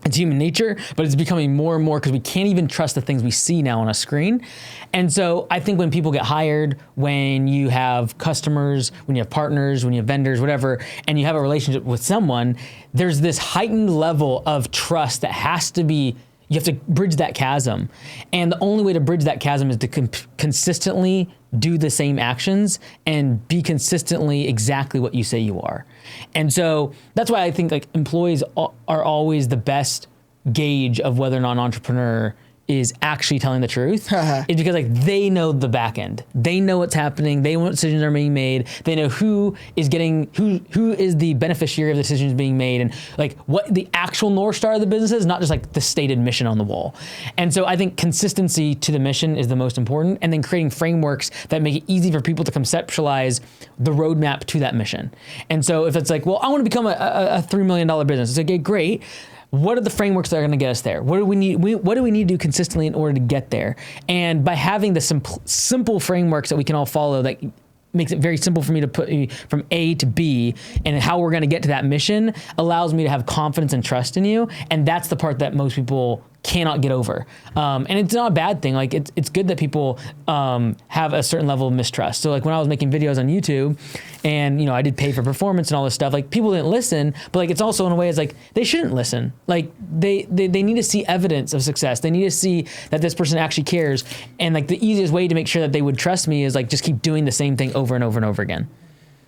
It's human nature, but it's becoming more and more because we can't even trust the things we see now on a screen. And so I think when people get hired, when you have customers, when you have partners, when you have vendors, whatever, and you have a relationship with someone, there's this heightened level of trust that has to be, you have to bridge that chasm. And the only way to bridge that chasm is to consistently do the same actions and be consistently exactly what you say you are. And so that's why I think like employees are always the best gauge of whether or not an entrepreneur is actually telling the truth. It's because like they know the back end. They know what's happening. They know what decisions are being made. They know who is getting, who is the beneficiary of the decisions being made, and like what the actual North Star of the business is, not just like the stated mission on the wall. And so I think consistency to the mission is the most important, and then creating frameworks that make it easy for people to conceptualize the roadmap to that mission. And so if it's like, well, I want to become a $3 million business, it's like, okay, great. What are the frameworks that are going to get us there? What do we need? What do we need to do consistently in order to get there? And by having the simple frameworks that we can all follow, that makes it very simple for me to put from A to B, and how we're going to get to that mission allows me to have confidence and trust in you. And that's the part that most people cannot get over. And it's not a bad thing. Like it's good that people have a certain level of mistrust. So like when I was making videos on YouTube and, you know, I did pay for performance and all this stuff, like people didn't listen, but like, it's also in a way it's like, they shouldn't listen. Like they need to see evidence of success. They need to see that this person actually cares. And like the easiest way to make sure that they would trust me is like, just keep doing the same thing over and over and over again.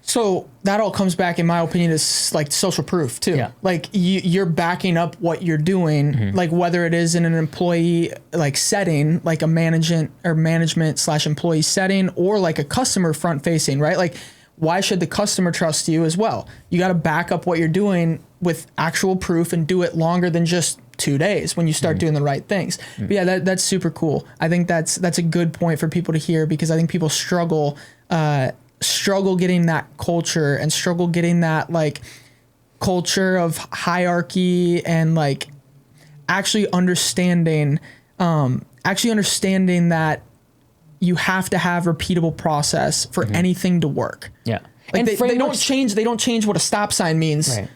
So that all comes back, in my opinion, is like social proof too. Yeah. Like you're backing up what you're doing, like whether it is in an employee like setting, like a management / employee setting, or like a customer front facing, right? Like why should the customer trust you as well? You got to back up what you're doing with actual proof and do it longer than just 2 days when you start doing the right things. But yeah, that's super cool. I think that's a good point for people to hear, because I think people struggle getting that culture and struggle getting that like culture of hierarchy and like actually understanding that you have to have repeatable process for anything to work. Yeah. Like they don't change what a stop sign means. Right.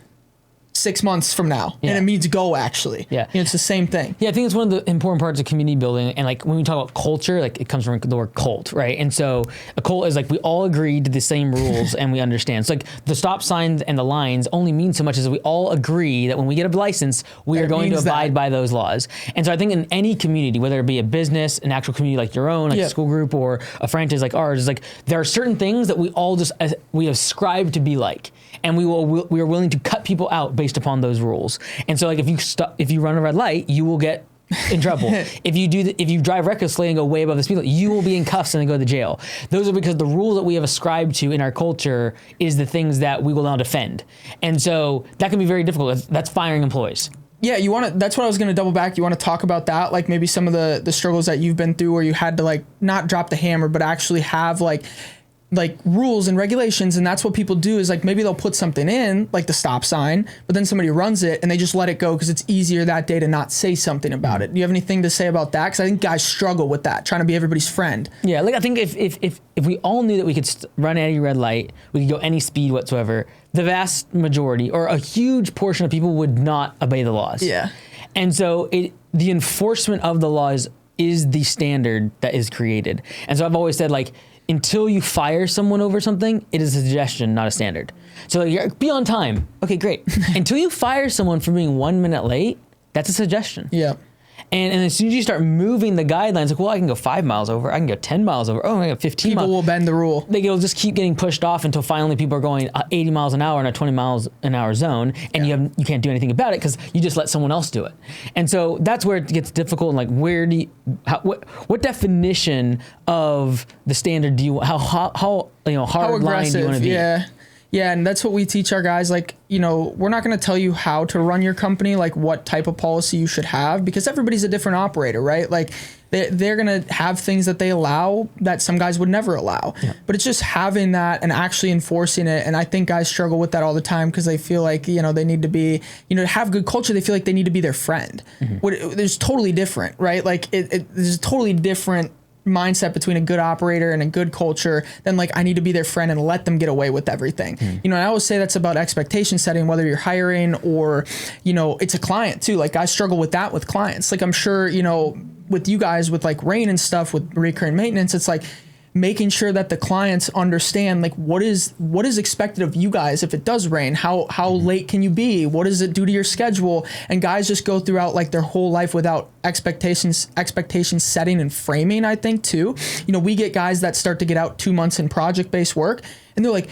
6 months from now, and it means go actually. Yeah, you know, it's the same thing. Yeah, I think it's one of the important parts of community building. And like when we talk about culture, like it comes from the word cult, right? And so a cult is like we all agreed to the same rules and we understand. So like the stop signs and the lines only mean so much as we all agree that when we get a license, we are going to abide by those laws. And so I think in any community, whether it be a business, an actual community like your own, like a school group, or a franchise like ours, is like there are certain things that we all just we ascribe to be like, and we are willing to cut people out based upon those rules. And so like if you run a red light, you will get in trouble. If you drive recklessly and go way above the speed limit, you will be in cuffs and then go to jail. Those are because the rules that we have ascribed to in our culture is the things that we will now defend. And so that can be very difficult. That's firing employees. Yeah, that's what I was going to double back. You want to talk about that? Like maybe some of the struggles that you've been through where you had to like not drop the hammer, but actually have like rules and regulations. And that's what people do is like, maybe they'll put something in like the stop sign, but then somebody runs it and they just let it go because it's easier that day to not say something about it. Do you have anything to say about that? Because I think guys struggle with that, trying to be everybody's friend. Yeah, like I think if we all knew that we could run any red light, we could go any speed whatsoever, the vast majority or a huge portion of people would not obey the laws. Yeah. And so the enforcement of the laws is the standard that is created. And so I've always said, like, until you fire someone over something, it is a suggestion, not a standard. So like, be on time. Okay, great. Until you fire someone for being 1 minute late, that's a suggestion. Yeah. And as soon as you start moving the guidelines, like, well, I can go 5 miles over, I can go 10 miles over, oh, I can go 15 miles. People will bend the rule. It'll just keep getting pushed off until finally people are going 80 miles an hour in a 20 miles an hour zone, and you can't do anything about it because you just let someone else do it. And so that's where it gets difficult. And like, what definition of the standard do you, how hard line do you want to be? Yeah. Yeah, and that's what we teach our guys. Like, we're not going to tell you how to run your company, like what type of policy you should have, because everybody's a different operator, right? Like they're going to have things that they allow that some guys would never allow. Yeah. But it's just having that and actually enforcing it. And I think guys struggle with that all the time because they feel like, they need to be, to have good culture, they feel like they need to be their friend. Mm-hmm. There's totally different, right? Like there's a totally different mindset between a good operator and a good culture than like I need to be their friend and let them get away with everything. And I always say that's about expectation setting, whether you're hiring or it's a client too. Like I struggle with that with clients. Like I'm sure with you guys with like rain and stuff with recurring maintenance, it's like making sure that the clients understand like what is expected of you guys if it does rain. How late can you be? What does it do to your schedule? And guys just go throughout like their whole life without expectations setting and framing, I think too. We get guys that start to get out 2 months in project-based work and they're like,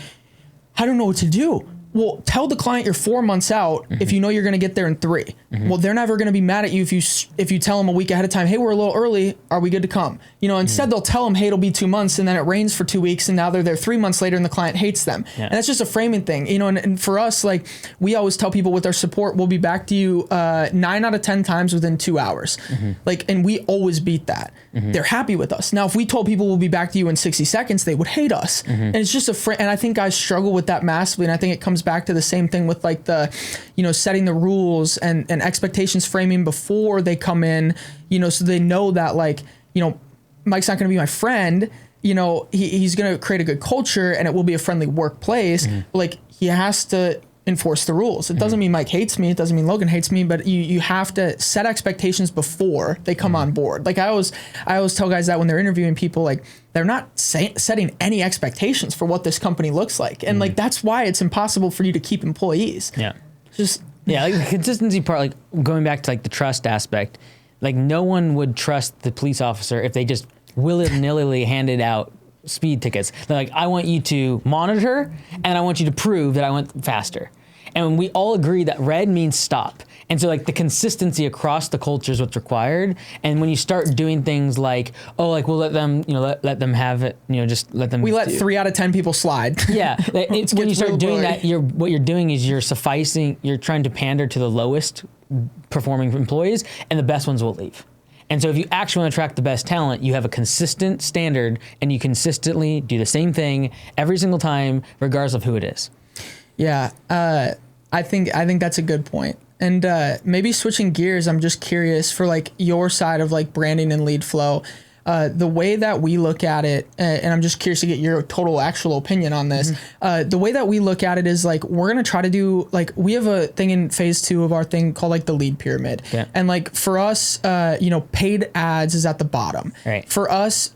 I don't know what to do. Well, tell the client you're 4 months out if you know you're going to get there in 3. Well, they're never going to be mad at you if you tell them a week ahead of time, hey, we're a little early. Are we good to come? Instead they'll tell them, hey, it'll be 2 months, and then it rains for 2 weeks, and now they're there 3 months later, and the client hates them. Yeah. And that's just a framing thing, and for us, like we always tell people with our support, we'll be back to you 9 out of 10 times within 2 hours. Like, and we always beat that. They're happy with us. Now, if we told people we'll be back to you in 60 seconds, they would hate us. And it's just and I think guys struggle with that massively, and I think it comes back to the same thing with like the, setting the rules and expectations framing before they come in, so they know that like, Mike's not going to be my friend, he's going to create a good culture and it will be a friendly workplace. Like he has to enforce the rules. It doesn't mean Mike hates me. It doesn't mean Logan hates me, but you have to set expectations before they come on board. Like I always tell guys that when they're interviewing people, like they're not setting any expectations for what this company looks like. And like, that's why it's impossible for you to keep employees. Yeah. Just, like the consistency part, like going back to like the trust aspect, like no one would trust the police officer if they just willy-nilly handed out speed tickets. They're like, I want you to monitor and I want you to prove that I went faster. And we all agree that red means stop. And so like the consistency across the culture is what's required. And when you start doing things like, we'll let them, let them have it, just let them. We let 3 out of 10 people slide. Yeah. It's when you start doing that, what you're doing is you're trying to pander to the lowest performing employees and the best ones will leave. And so if you actually want to attract the best talent, you have a consistent standard and you consistently do the same thing every single time, regardless of who it is. Yeah, I think that's a good point. And maybe switching gears, I'm just curious for like your side of like branding and lead flow, the way that we look at it, and I'm just curious to get your total actual opinion on this. The way that we look at it is like, we're going to try to do like, we have a thing in phase 2 of our thing called like the lead pyramid. Yeah. And like for us, paid ads is at the bottom. Right. For us,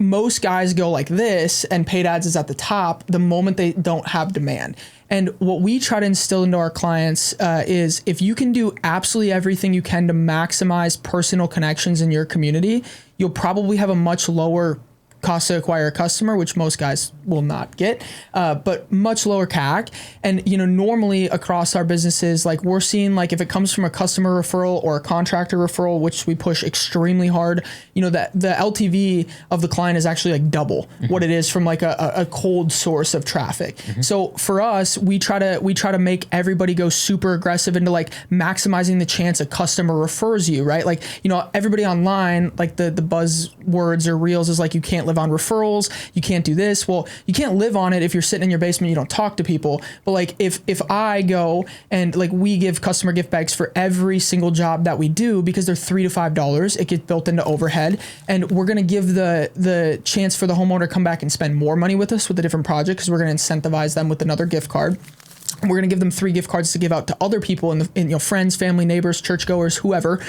most guys go like this and paid ads is at the top the moment they don't have demand. And what we try to instill into our clients is if you can do absolutely everything you can to maximize personal connections in your community, you'll probably have a much lower cost to acquire a customer, which most guys will not get, but much lower CAC. And, normally across our businesses, like we're seeing, like if it comes from a customer referral or a contractor referral, which we push extremely hard, that the LTV of the client is actually like double what it is from like a cold source of traffic. So for us, we try to make everybody go super aggressive into like maximizing the chance a customer refers you, right? Like, everybody online, like the buzzwords or reels is like, you can't live on referrals. You can't do this. Well, you can't live on it if you're sitting in your basement, you don't talk to people. But like, if I go and like, we give customer gift bags for every single job that we do, because they're $3 to $5, it gets built into overhead. And we're going to give the chance for the homeowner to come back and spend more money with us with a different project, because we're going to incentivize them with another gift card. We're going to give them 3 gift cards to give out to other people in friends, family, neighbors, churchgoers, whoever.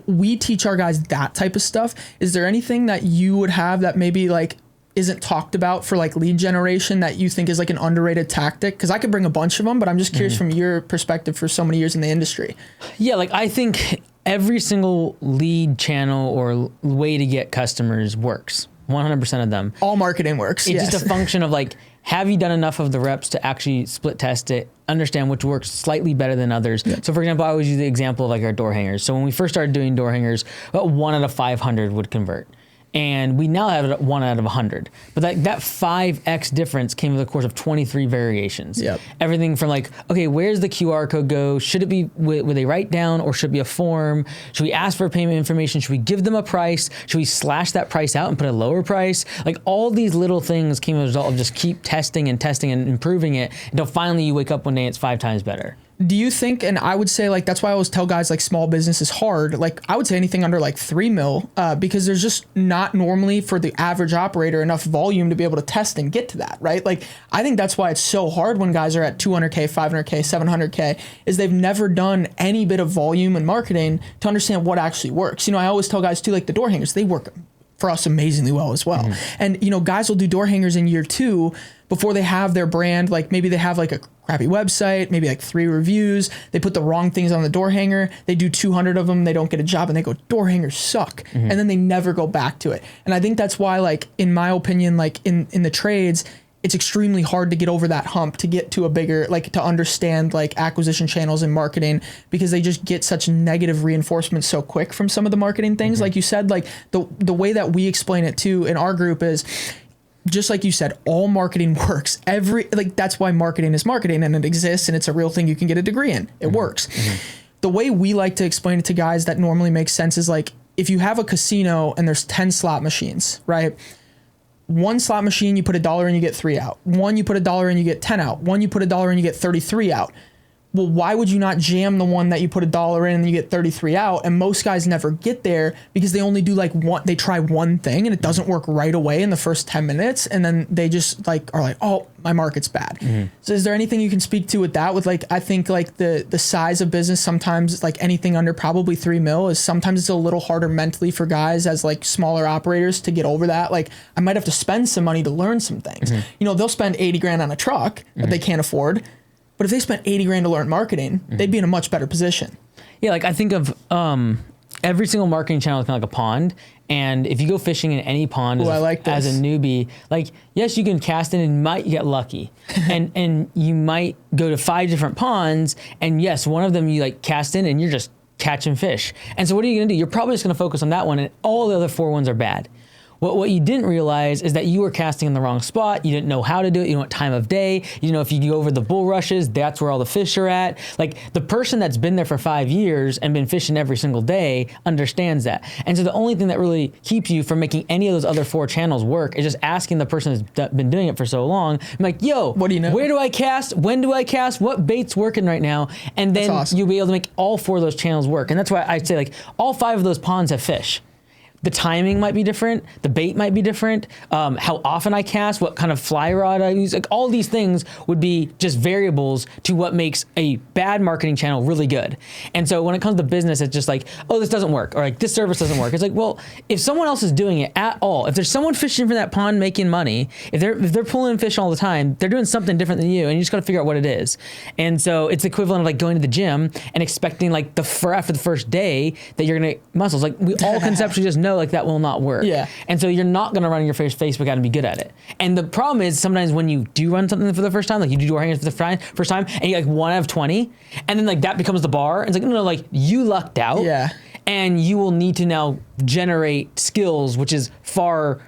We teach our guys that type of stuff. Is there anything that you would have that maybe like isn't talked about for like lead generation that you think is like an underrated tactic? Because I could bring a bunch of them, but I'm just curious from your perspective for so many years in the industry. Yeah, like I think every single lead channel or way to get customers works. 100% of them. All marketing works. It's just a function of like, have you done enough of the reps to actually split test it, understand which works slightly better than others? Yeah. So for example, I always use the example of like our door hangers. So when we first started doing door hangers, about 1 out of 500 would convert. And we now have it at 1 out of 100. But that 5x difference came over the course of 23 variations. Yep. Everything from like, okay, where's the QR code go? Should it be with a write down, or should it be a form? Should we ask for payment information? Should we give them a price? Should we slash that price out and put a lower price? Like all these little things came as a result of just keep testing and improving it until finally you wake up one day and it's 5 times better. Do you think, and I would say like, that's why I always tell guys like small business is hard. Like I would say anything under like 3 mil, because there's just not normally for the average operator enough volume to be able to test and get to that, right? Like I think that's why it's so hard when guys are at 200K, 500K, 700K, is they've never done any bit of volume in marketing to understand what actually works. I always tell guys too, like the door hangers, they work for us amazingly well as well. And, guys will do door hangers in year 2 before they have their brand. Like maybe they have like a crappy website, maybe like 3 reviews. They put the wrong things on the door hanger. They do 200 of them. They don't get a job and they go, door hangers suck. And then they never go back to it. And I think that's why, like, in my opinion, like in the trades, it's extremely hard to get over that hump to get to a bigger, like to understand like acquisition channels and marketing, because they just get such negative reinforcement so quick from some of the marketing things. Like you said, like the way that we explain it too in our group is, just like you said, all marketing works. That's why marketing is marketing, and it exists, and it's a real thing you can get a degree in. It works. The way we like to explain it to guys that normally makes sense is like, if you have a casino and there's 10 slot machines, right? 1 slot machine, you put $1 in, you get 3 out. 1, you put $1 in, you get 10 out. 1, you put $1 in, you get 33 out. Well, why would you not jam the one that you put $1 in and you get 33 out? And most guys never get there because they only do like they try one thing and it doesn't work right away in the first 10 minutes. And then they just like are like, oh, my market's bad. So is there anything you can speak to with that? With like, I think like the size of business, sometimes like anything under probably 3 mil is sometimes it's a little harder mentally for guys as like smaller operators to get over that. Like I might have to spend some money to learn some things. They'll spend 80 grand on a truck that they can't afford. But if they spent 80 grand to learn marketing, they'd be in a much better position. Yeah, like I think of every single marketing channel is kind of like a pond. And if you go fishing in any pond as a newbie, like, yes, you can cast in and might get lucky. and you might go to 5 different ponds. And yes, one of them you like cast in and you're just catching fish. And so what are you going to do? You're probably just going to focus on that one, and all the other 4 ones are bad. What you didn't realize is that you were casting in the wrong spot. You didn't know how to do it. You didn't know what time of day. You didn't know if you go over the bulrushes, that's where all the fish are at. Like the person that's been there for 5 years and been fishing every single day understands that. And so the only thing that really keeps you from making any of those other 4 channels work is just asking the person that's been doing it for so long. I'm like, yo, what do you know? Where do I cast? When do I cast? What bait's working right now? And then you'll be able to make all 4 of those channels work. And that's why I say like all 5 of those ponds have fish. The timing might be different. The bait might be different. How often I cast, what kind of fly rod I use. Like all these things would be just variables to what makes a bad marketing channel really good. And so when it comes to business, it's just like, oh, this doesn't work, or like this service doesn't work. It's like, well, if someone else is doing it at all, if there's someone fishing for that pond making money, if they're pulling in fish all the time, they're doing something different than you, and you just got to figure out what it is. And so it's equivalent of like going to the gym and expecting like after the first day that you're gonna muscles. Like we all conceptually just know know, like that will not work. Yeah. And so you're not going to run your Facebook ad and be good at it. And the problem is sometimes when you do run something for the first time, like you do door hangers for the first time, and you like 1 out of 20, and then like that becomes the bar. And it's like, no, like you lucked out. Yeah. And you will need to now generate skills, which is far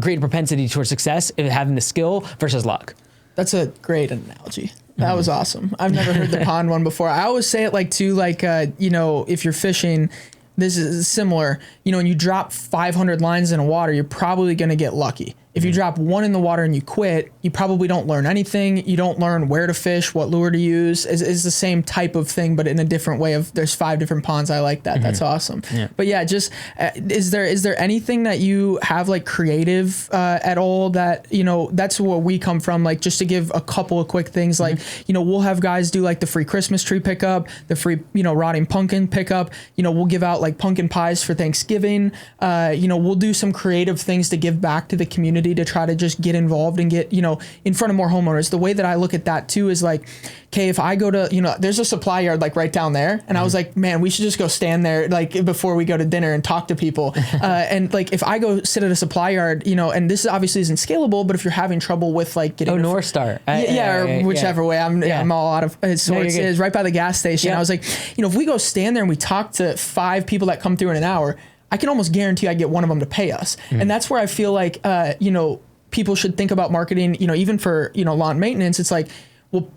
greater propensity towards success if having the skill versus luck. That's a great analogy. That was awesome. I've never heard the pond one before. I always say it like too, like, you know, if you're fishing, this is similar, you know, when you drop 500 lines in the water, you're probably going to get lucky. If you drop 1 in the water and you quit, you probably don't learn anything. You don't learn where to fish, what lure to use. It's the same type of thing, but in a different way of there's 5 different ponds. I like that. That's awesome. Yeah. But yeah, just is there anything that you have like creative at all that, you know, that's where we come from. Like just to give a couple of quick things, like, you know, we'll have guys do like the free Christmas tree pickup, the free, you know, rotting pumpkin pickup. You know, we'll give out like pumpkin pies for Thanksgiving. You know, we'll do some creative things to give back to the community to try to just get involved and get, you know, in front of more homeowners. The way that I look at that too is like, okay, if I go to, you know, there's a supply yard like right down there. And I was like, man, we should just go stand there like before we go to dinner and talk to people. And like, if I go sit at a supply yard, you know, and this obviously isn't scalable, but if you're having trouble with like getting North Star. or whichever way, I'm all out of it. So No, it's right by the gas station. Yeah. I was like, you know, if we go stand there and we talk to 5 people that come through in an hour, I can almost guarantee I get one of them to pay us. And that's where I feel like, you know, people should think about marketing, you know, even for, you know, lawn maintenance. It's like, well,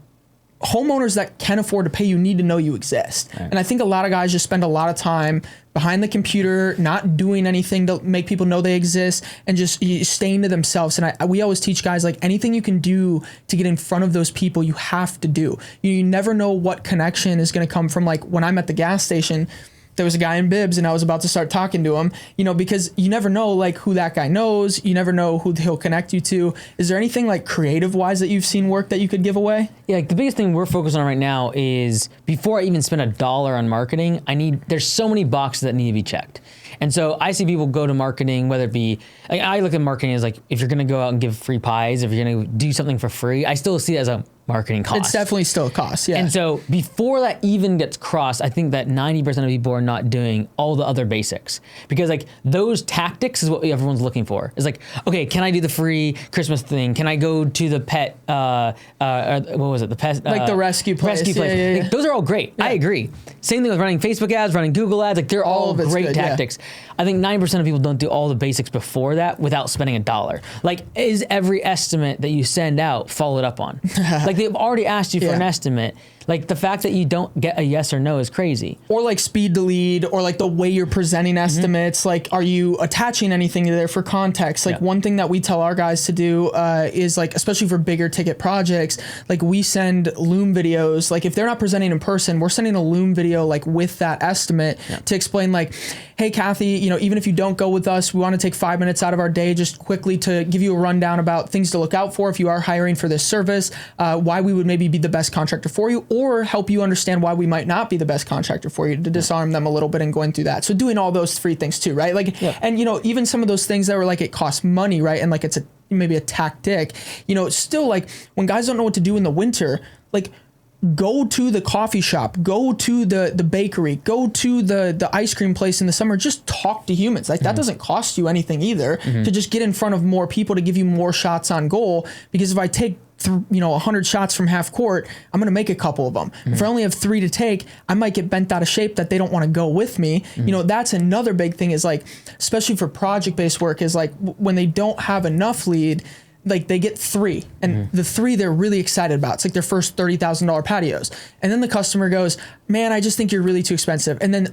homeowners that can afford to pay you need to know you exist. Right. And I think a lot of guys just spend a lot of time behind the computer, not doing anything to make people know they exist and just staying to themselves. And we always teach guys, like, anything you can do to get in front of those people, you have to do. You never know what connection is going to come from. Like when I'm at the gas station, there was a guy in bibs and I was about to start talking to him, you know, because you never know like who that guy knows. You never know who he'll connect you to. Is there anything like creative wise that you've seen work that you could give away? Yeah, like the biggest thing we're focused on right now is before I even spend $1 on marketing, there's so many boxes that need to be checked. And so I see people go to marketing, whether it be, like, I look at marketing as like, if you're going to go out and give free pies, if you're going to do something for free, I still see it as a marketing cost. It's definitely still a cost, yeah. And so before that even gets crossed, I think that 90% of people are not doing all the other basics, because like those tactics is what everyone's looking for. It's like, okay, can I do the free Christmas thing? Can I go to the pet, what was it? The pet, like the rescue place. Rescue place. Yeah. Like, those are all great. Yeah. I agree. Same thing with running Facebook ads, running Google ads. Like they're all great good, tactics. Yeah. I think 90% of people don't do all the basics before that without spending $1. Like, is every estimate that you send out followed up on? Like they've already asked you for an estimate. Like the fact that you don't get a yes or no is crazy. Or like speed to lead, or like the way you're presenting estimates. Like, are you attaching anything to there for context? Like one thing that we tell our guys to do is like, especially for bigger ticket projects, like we send Loom videos. Like if they're not presenting in person, we're sending a Loom video like with that estimate to explain like, hey, Kathy, you know, even if you don't go with us, we want to take 5 minutes out of our day just quickly to give you a rundown about things to look out for if you are hiring for this service, why we would maybe be the best contractor for you, or help you understand why we might not be the best contractor for you, to disarm them a little bit and going through that. So doing all those free things too, right? Like, and you know, even some of those things that were like, it costs money, right? And like, it's maybe a tactic, you know, it's still like when guys don't know what to do in the winter, like go to the coffee shop, go to the bakery, go to the ice cream place in the summer, just talk to humans. Like that doesn't cost you anything either, to just get in front of more people, to give you more shots on goal. Because if I take 100 shots from half court, I'm going to make a couple of them. If I only have 3 to take, I might get bent out of shape that they don't want to go with me. You know, that's another big thing is like, especially for project-based work, is like when they don't have enough lead, like they get 3 and the 3 they're really excited about. It's like their first $30,000 patios. And then the customer goes, man, I just think you're really too expensive. And then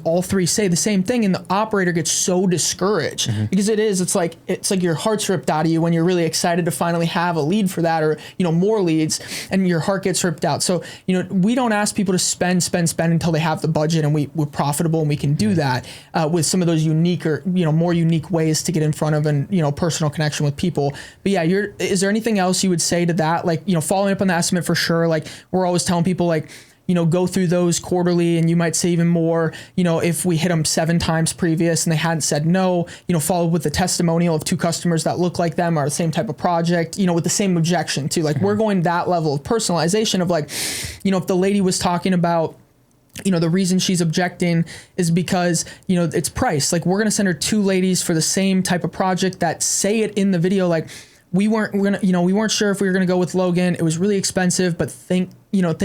all 3 say the same thing. And the operator gets so discouraged because it's like your heart's ripped out of you when you're really excited to finally have a lead for that, or, you know, more leads, and your heart gets ripped out. So, you know, we don't ask people to spend until they have the budget and we're profitable and we can do that with some of those unique, or, you know, more unique ways to get in front of and, you know, personal connection with people. But yeah, is there anything else you would say to that? Like, you know, following up on the estimate for sure. Like we're always telling people, like, you know, go through those quarterly, and you might say even more, you know, if we hit them 7 times previous and they hadn't said no, you know, follow with the testimonial of 2 customers that look like them, or the same type of project, you know, with the same objection too. Like we're going that level of personalization of like, you know, if the lady was talking about, you know, the reason she's objecting is because, you know, it's price. Like, we're going to send her 2 ladies for the same type of project that say it in the video. Like, we weren't sure if we were going to go with Logan. It was really expensive, but thank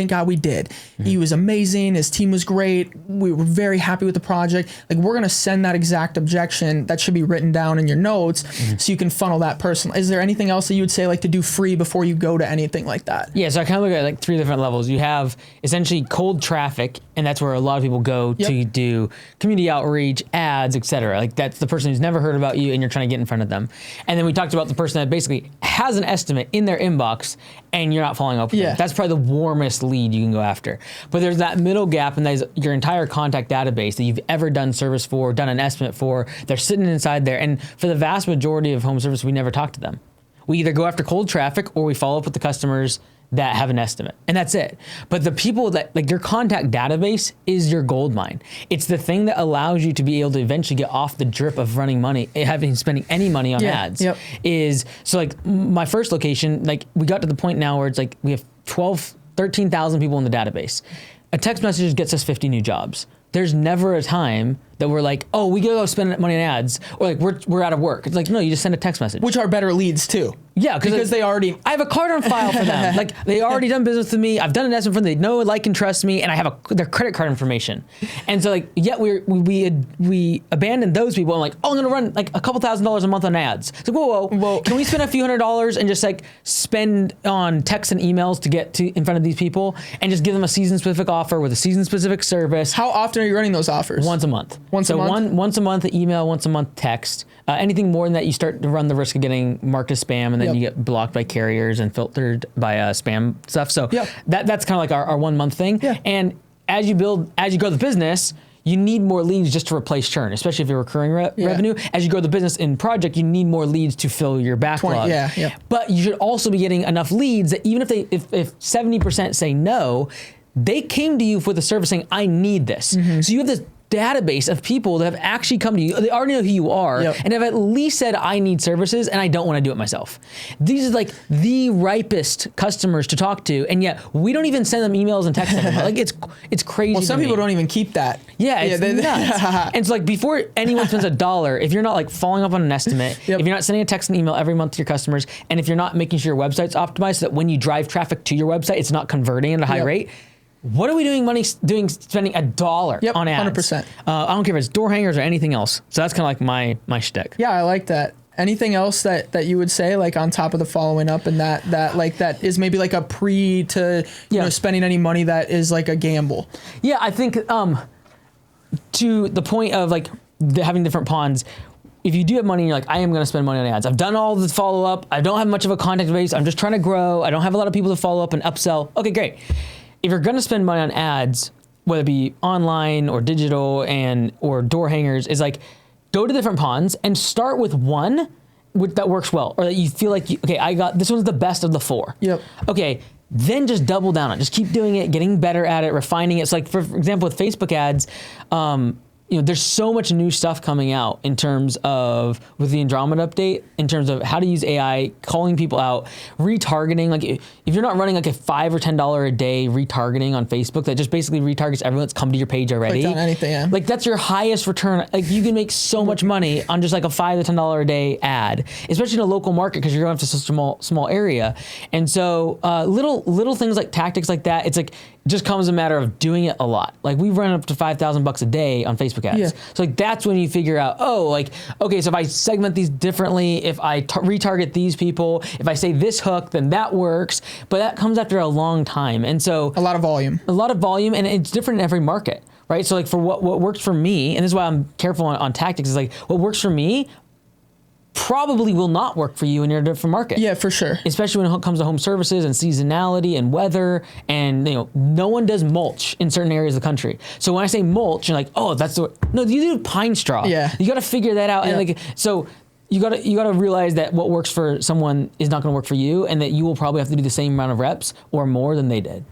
God we did. He was amazing. His team was great. We were very happy with the project. Like, we're going to send that exact objection that should be written down in your notes so you can funnel that person. Is there anything else that you would say, like, to do free before you go to anything like that? Yeah, so I kind of look at like 3 different levels. You have essentially cold traffic, and that's where a lot of people go to do community outreach, ads, etc. Like, that's the person who's never heard about you and you're trying to get in front of them. And then we talked about the person that basically has an estimate in their inbox and you're not following up with them. That's probably the warmest lead you can go after. But there's that middle gap, and that is your entire contact database that you've ever done service for, done an estimate for. They're sitting inside there. And for the vast majority of home service, we never talk to them. We either go after cold traffic or we follow up with the customers that have an estimate, and that's it. But the people that, like, your contact database is your gold mine. It's the thing that allows you to be able to eventually get off the drip of running money, spending any money on ads. Is so, like, my first location, like, we got to the point now where it's like we have 13,000 people in the database. A text message gets us 50 new jobs. There's never a time that we're like, oh, we gotta go spend money on ads, or like we're out of work. It's like, no, you just send a text message. Which are better leads too. Yeah, because they already. I have a card on file for them. Like, they already done business with me. I've done an estimate for them. They know, like, and trust me, and I have their credit card information. And so, like, we abandoned those people. I'm like, oh, I'm gonna run like a couple $1,000s a month on ads. It's like, whoa. Can we spend a few $100s and just like spend on texts and emails to get to in front of these people and just give them a season specific offer with a season specific service? How often are you running those offers? Once a month. Once a month? Once a month email, once a month text. Anything more than that, you start to run the risk of getting marked as spam, and then you get blocked by carriers and filtered by spam stuff. So that's kind of like our 1 month thing. And as you grow the business, you need more leads just to replace churn, especially if you're recurring revenue. As you grow the business in project, you need more leads to fill your backlog. But you should also be getting enough leads that even if 70% say no, they came to you with a service saying, I need this. So you have this database of people that have actually come to you. They already know who you are and have at least said, I need services and I don't want to do it myself. These are like the ripest customers to talk to, and yet we don't even send them emails and text them. Like, it's crazy. Well, some people don't even keep that. Yeah, it's nuts. And so, like, before anyone spends $1, if you're not like following up on an estimate, if you're not sending a text and email every month to your customers, and if you're not making sure your website's optimized so that when you drive traffic to your website, it's not converting at a high rate. What are we spending $1 on ads? 100%. I don't care if it's door hangers or anything else. So that's kind of like my shtick. Yeah, I like that. Anything else that you would say, like, on top of the following up, and that is maybe like a pre to you know, spending any money that is like a gamble? Yeah, I think to the point of like having different ponds. If you do have money and you're like, I am going to spend money on ads. I've done all the follow up. I don't have much of a contact base. I'm just trying to grow. I don't have a lot of people to follow up and upsell. Okay, great. If you're going to spend money on ads, whether it be online or digital or door hangers, is like, go to different ponds and start with one that works well, or that you feel like, okay, I got this one's the best of the 4. Okay, then just double down on it. Just keep doing it, getting better at it, refining it. So, like, for example, with Facebook ads, you know, there's so much new stuff coming out in terms of, with the Andromeda update, in terms of how to use AI, calling people out, retargeting. Like, if you're not running like a $5 or $10 a day retargeting on Facebook that just basically retargets everyone that's come to your page already. Clicked on anything, Like, that's your highest return. Like, you can make so much money on just like a $5 to $10 a day ad, especially in a local market because you're going to such a small area. And so little things like tactics like that, it's like, just comes a matter of doing it a lot. Like, we run up to $5,000 a day on Facebook ads. So, like, that's when you figure out, oh, like, okay, so if I segment these differently, if I retarget these people, if I say this hook, then that works. But that comes after a long time. And so a lot of volume, and it's different in every market, right? So, like, for what works for me, and this is why I'm careful on tactics, is like, what works for me probably will not work for you in your different market. Yeah, for sure. Especially when it comes to home services and seasonality and weather, and, you know, no one does mulch in certain areas of the country. So when I say mulch, you're like, oh, no, you do pine straw. Yeah. You got to figure that out. And like, so you got to realize that what works for someone is not going to work for you, and that you will probably have to do the same amount of reps or more than they did.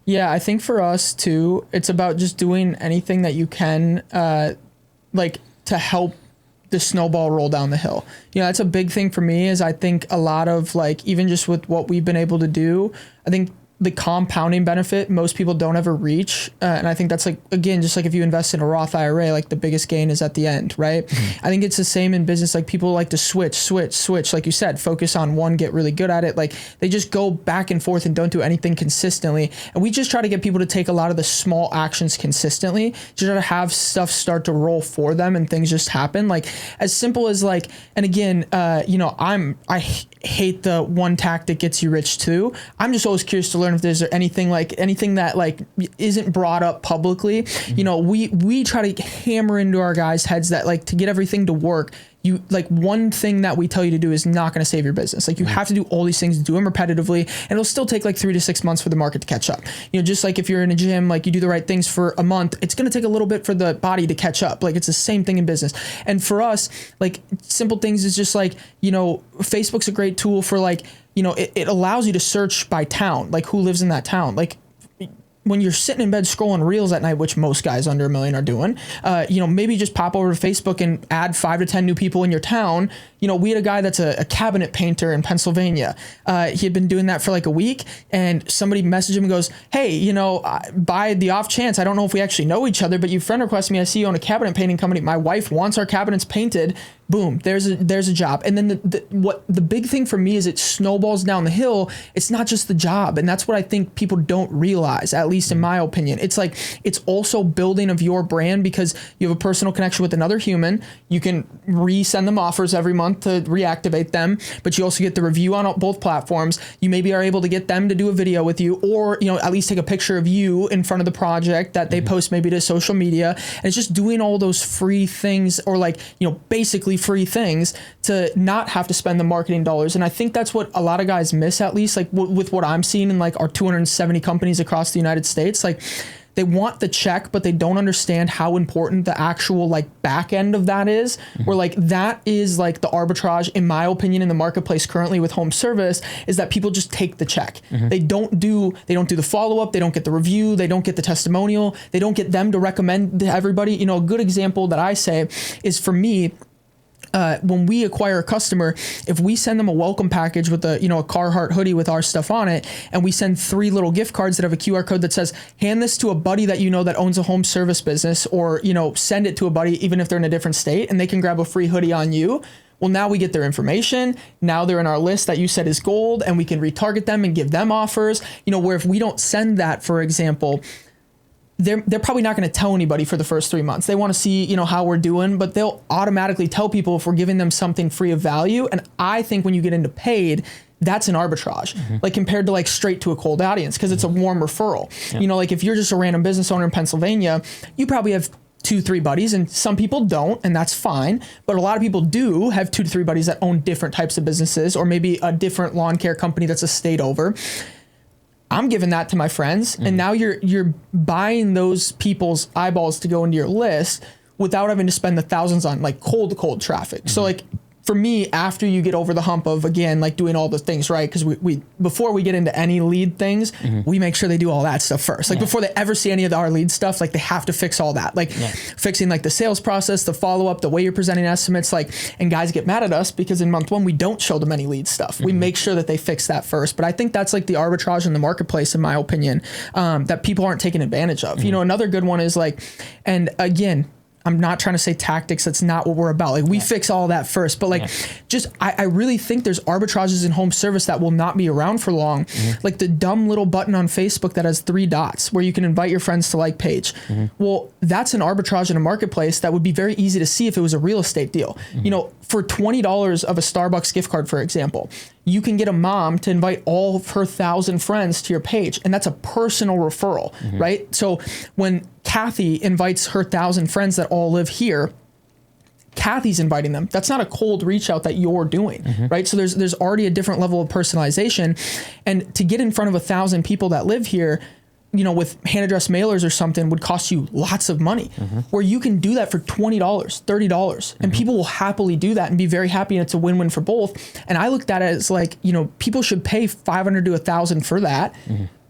Yeah, I think for us too, it's about just doing anything that you can, like, to help the snowball roll down the hill. You know, that's a big thing for me, is I think a lot of, like, even just with what we've been able to do, I think the compounding benefit most people don't ever reach. And I think that's like, again, just like if you invest in a Roth IRA, like the biggest gain is at the end, right? I think it's the same in business. Like people like to switch. Like you said, focus on one, get really good at it. Like they just go back and forth and don't do anything consistently. And we just try to get people to take a lot of the small actions consistently to try to have stuff start to roll for them and things just happen. Like as simple as like, and again, you know, I hate the one tactic gets you rich too. I'm just always curious to learn if there's anything that like isn't brought up publicly. You know, we try to hammer into our guys' heads that like to get everything to work, you like one thing that we tell you to do is not going to save your business. Like you have to do all these things, do them repetitively, and it'll still take like 3 to 6 months for the market to catch up. You know, just like if you're in a gym, like you do the right things for a month, it's going to take a little bit for the body to catch up. Like it's the same thing in business. And for us, like simple things is just like, you know, Facebook's a great tool for like, you know, it allows you to search by town, like who lives in that town. Like when you're sitting in bed scrolling reels at night, which most guys under $1 million are doing, you know, maybe just pop over to Facebook and add 5 to 10 new people in your town. You know, we had a guy that's a cabinet painter in Pennsylvania. He had been doing that for like a week, and somebody messaged him and goes, hey, you know, by the off chance, I don't know if we actually know each other, but you friend requested me. I see you own a cabinet painting company. My wife wants our cabinets painted. Boom, there's a job. And then the big thing for me is it snowballs down the hill. It's not just the job. And that's what I think people don't realize, at least in my opinion. It's like, it's also building of your brand because you have a personal connection with another human. You can resend them offers every month to reactivate them, but you also get the review on both platforms. You maybe are able to get them to do a video with you, or, you know, at least take a picture of you in front of the project that they post maybe to social media. And it's just doing all those free things, or like, you know, basically free things to not have to spend the marketing dollars. And I think that's what a lot of guys miss, at least like with what I'm seeing in like our 270 companies across the United States. Like they want the check, but they don't understand how important the actual like back end of that is. Where like that is like the arbitrage, in my opinion, in the marketplace currently with home service, is that people just take the check. They don't do the follow-up, they don't get the review, they don't get the testimonial, they don't get them to recommend to everybody. You know, a good example that I say is, for me, when we acquire a customer, if we send them a welcome package with a Carhartt hoodie with our stuff on it, and we send 3 little gift cards that have a QR code that says, hand this to a buddy that you know that owns a home service business, or, you know, send it to a buddy even if they're in a different state, and they can grab a free hoodie on you. Well, now we get their information. Now they're in our list that you said is gold, and we can retarget them and give them offers. You know, where if we don't send that, for example, they're probably not going to tell anybody for the first 3 months. They want to see, you know, how we're doing, but they'll automatically tell people if we're giving them something free of value. And I think when you get into paid, that's an arbitrage, like compared to like straight to a cold audience, because it's a warm referral. You know, like if you're just a random business owner in Pennsylvania, you probably have 2-3 buddies, and some people don't, and that's fine. But a lot of people do have 2 to 3 buddies that own different types of businesses, or maybe a different lawn care company that's a state over. I'm giving that to my friends, and now you're buying those people's eyeballs to go into your list without having to spend the thousands on like cold traffic. So like for me, after you get over the hump of, again, like doing all the things right, because we before we get into any lead things, we make sure they do all that stuff first. Like before they ever see any of our lead stuff, like they have to fix all that. Like fixing like the sales process, the follow-up, the way you're presenting estimates, like, and guys get mad at us because in month 1, we don't show them any lead stuff. We make sure that they fix that first. But I think that's like the arbitrage in the marketplace, in my opinion, that people aren't taking advantage of. You know, another good one is like, and again, I'm not trying to say tactics. That's not what we're about. Like we fix all that first, but like I really think there's arbitrages in home service that will not be around for long. Like the dumb little button on Facebook that has 3 dots where you can invite your friends to like page. Well, that's an arbitrage in a marketplace that would be very easy to see if it was a real estate deal. You know, for $20 of a Starbucks gift card, for example, you can get a mom to invite all of her 1,000 friends to your page. And that's a personal referral, right? So when Kathy invites her 1,000 friends that all live here, Kathy's inviting them. That's not a cold reach out that you're doing, right? So there's already a different level of personalization. And to get in front of 1,000 people that live here, you know, with hand address mailers or something would cost you lots of money, where you can do that for $20, $30, and people will happily do that and be very happy, and it's a win-win for both. And I looked at it as like, you know, people should pay $500 to $1,000 for that,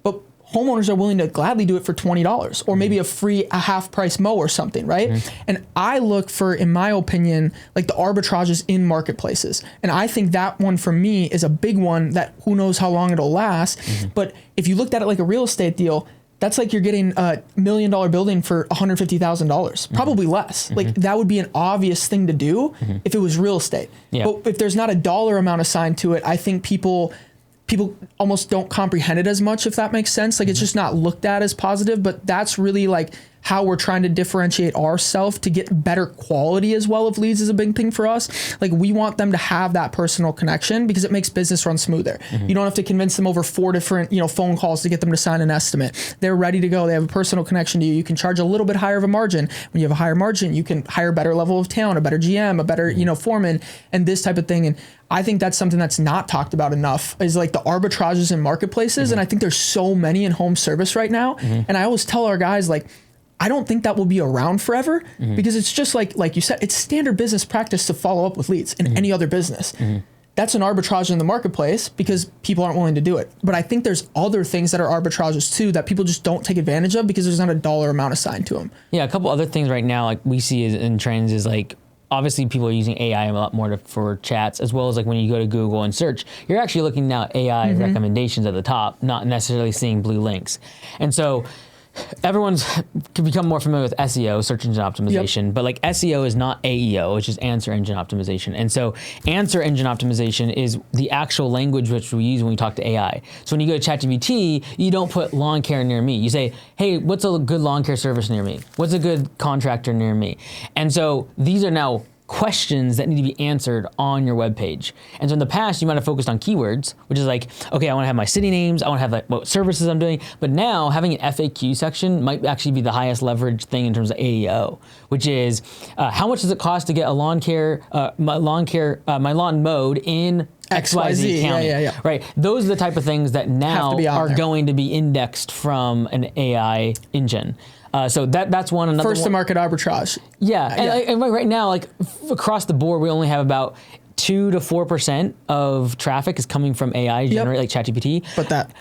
but homeowners are willing to gladly do it for $20 or maybe a half price mow or something, right? And I look for, in my opinion, like the arbitrages in marketplaces. And I think that one for me is a big one that who knows how long it'll last. But if you looked at it like a real estate deal, that's like you're getting a $1 million building for $150,000, probably less. Like that would be an obvious thing to do if it was real estate. But if there's not a dollar amount assigned to it, I think people almost don't comprehend it as much, if that makes sense. Like it's just not looked at as positive, but that's really like how we're trying to differentiate ourselves to get better quality as well of leads is a big thing for us. Like we want them to have that personal connection because it makes business run smoother. You don't have to convince them over 4 different, phone calls to get them to sign an estimate. They're ready to go. They have a personal connection to you. You can charge a little bit higher of a margin. When you have a higher margin, you can hire a better level of talent, a better GM, a better, foreman, and this type of thing. And I think that's something that's not talked about enough is like the arbitrages in marketplaces. And I think there's so many in home service right now. And I always tell our guys, like, I don't think that will be around forever because it's just like you said, it's standard business practice to follow up with leads in any other business. That's an arbitrage in the marketplace because people aren't willing to do it. But I think there's other things that are arbitrages too that people just don't take advantage of because there's not a dollar amount assigned to them. Yeah, a couple other things right now like we see in trends is like obviously people are using AI a lot more for chats, as well as like when you go to Google and search, you're actually looking now at AI recommendations at the top, not necessarily seeing blue links. And so everyone's can become more familiar with SEO, search engine optimization, but like SEO is not AEO, which is answer engine optimization. And so answer engine optimization is the actual language which we use when we talk to AI. So when you go to ChatGPT, you don't put lawn care near me. You say, hey, what's a good lawn care service near me? What's a good contractor near me? And so these are now questions that need to be answered on your webpage. And so in the past, you might have focused on keywords, which is like, okay, I want to have my city names, I want to have like what services I'm doing. But now having an FAQ section might actually be the highest leverage thing in terms of AEO, which is how much does it cost to get a my lawn mowed in XYZ County, right? Those are the type of things that now are going to be indexed from an AI engine. So that's one. Another first to market arbitrage. And right now, like across the board, we only have about 2 to 4% of traffic is coming from AI generate like ChatGPT.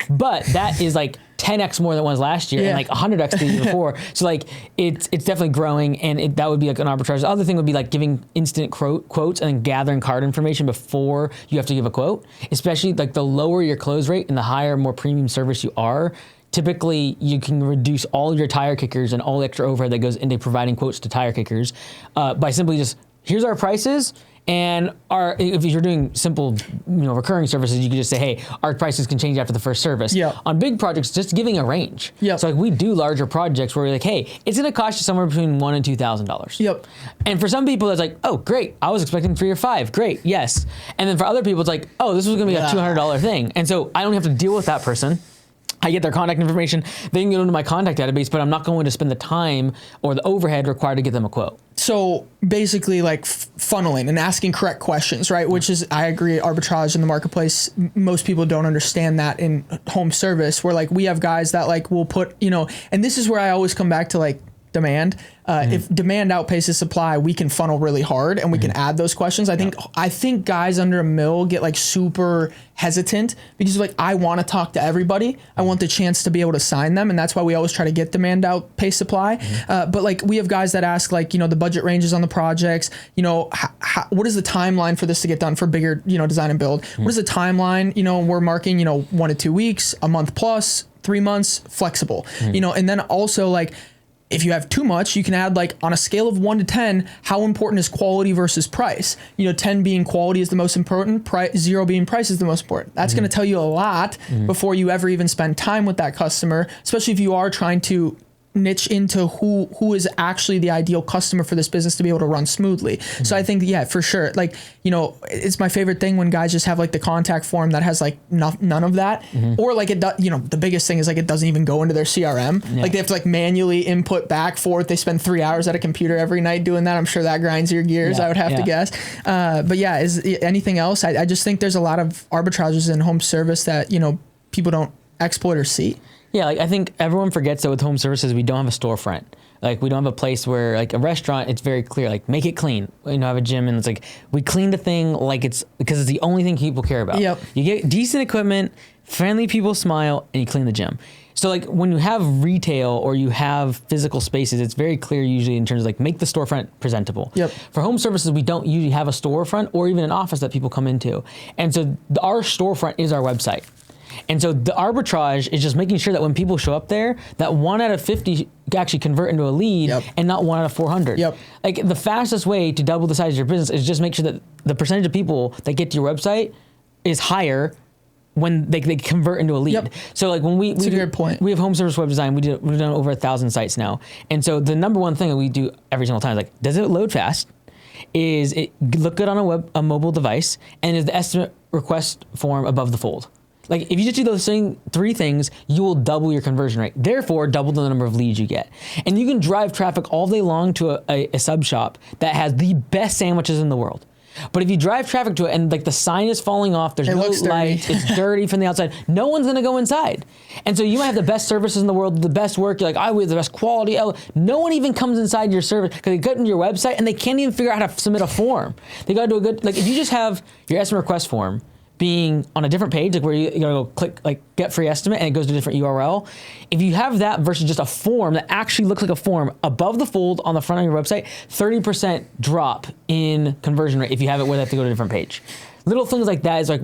But that is like 10x more than it was last year and like 100x the year before. So like it's definitely growing, and that would be like an arbitrage. The other thing would be like giving instant quotes and then gathering card information before you have to give a quote. Especially like the lower your close rate and the higher, more premium service you are, typically you can reduce all your tire kickers and all the extra overhead that goes into providing quotes to tire kickers by simply just, here's our prices. And if you're doing simple, recurring services, you can just say, hey, our prices can change after the first service. On big projects, just giving a range. So like we do larger projects where we're like, hey, it's going to cost you somewhere between $1,000 and $2,000. And for some people, that's like, oh, great. I was expecting 3 or 5. Great. Yes. And then for other people, it's like, oh, this was going to be a $200 thing. And so I don't have to deal with that person. I get their contact information, they can get into my contact database, but I'm not going to spend the time or the overhead required to get them a quote. So basically like funneling and asking correct questions, right? Which is, I agree, arbitrage in the marketplace. Most people don't understand that in home service, where like we have guys that like will put, and this is where I always come back to like demand. If demand outpaces supply, we can funnel really hard and we can add those questions. I think guys under a mill get like super hesitant because like, I want to talk to everybody. I want the chance to be able to sign them. And that's why we always try to get demand outpace supply. But like we have guys that ask like, the budget ranges on the projects, what is the timeline for this to get done for bigger, design and build? What is the timeline? We're marking, 1 to 2 weeks, a month plus, 3 months, flexible, and then also like, if you have too much, you can add like on a scale of 1 to 10, how important is quality versus price? 10 being quality is the most important, 0 being price is the most important. That's going to tell you a lot before you ever even spend time with that customer, especially if you are trying to niche into who is actually the ideal customer for this business to be able to run smoothly. So I think, for sure. Like, it's my favorite thing when guys just have like the contact form that has like none of that, or like it does, the biggest thing is like, it doesn't even go into their CRM. Like they have to like manually input back forth. They spend 3 hours at a computer every night doing that. I'm sure that grinds your gears. I would have to guess. But is anything else? I just think there's a lot of arbitrages in home service that, people don't exploit or see. Yeah, like I think everyone forgets that with home services, we don't have a storefront. Like we don't have a place where like a restaurant, it's very clear, like make it clean. You know, have a gym and it's like, we clean the thing like it's, because it's the only thing people care about. Yep. You get decent equipment, friendly people smile, and you clean the gym. So like when you have retail or you have physical spaces, it's very clear usually in terms of like make the storefront presentable. Yep. For home services, we don't usually have a storefront or even an office that people come into. And so our storefront is our website. And so the arbitrage is just making sure that when people show up there, that 1 out of 50 actually convert into a lead and not 1 out of 400. Like the fastest way to double the size of your business is just make sure that the percentage of people that get to your website is higher when they convert into a lead. So like when we That's a good point. We have home service web design, we've done over 1,000 sites now. And so the number one thing that we do every single time is like, does it load fast? Is it look good on a mobile device? And is the estimate request form above the fold? Like if you just do those three things, you will double your conversion rate. Therefore, double the number of leads you get. And you can drive traffic all day long to a sub shop that has the best sandwiches in the world. But if you drive traffic to it and like the sign is falling off, there's no light, it's dirty from the outside, no one's gonna go inside. And so you might have the best services in the world, the best work, you're like, we have the best quality. No one even comes inside your service because they go into your website and they can't even figure out how to submit a form. They gotta do a good, like if you just have your estimate request form being on a different page, like where you gotta go click like get free estimate and it goes to a different URL. If you have that versus just a form that actually looks like a form above the fold on the front of your website, 30% drop in conversion rate if you have it where they have to go to a different page. Little things like that is like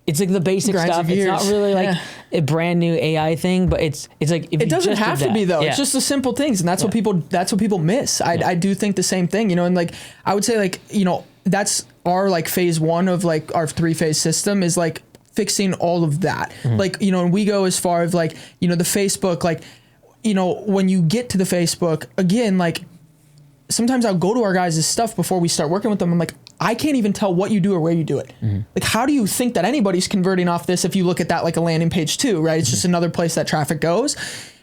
it's like the basic stuff. It's not really like a brand new AI thing, but it's like if it doesn't have to be though. It's just the simple things, and that's what people miss. I do think the same thing, you know, and like I would say like, you know, that's our like phase one of like our 3-phase system is like fixing all of that. Like, you know, and we go as far as like, you know, the Facebook, like, you know, when you get to the Facebook, again, like sometimes I'll go to our guys' stuff before we start working with them. I'm like, I can't even tell what you do or where you do it. Like, how do you think that anybody's converting off this if you look at that like a landing page too, right? It's just another place that traffic goes.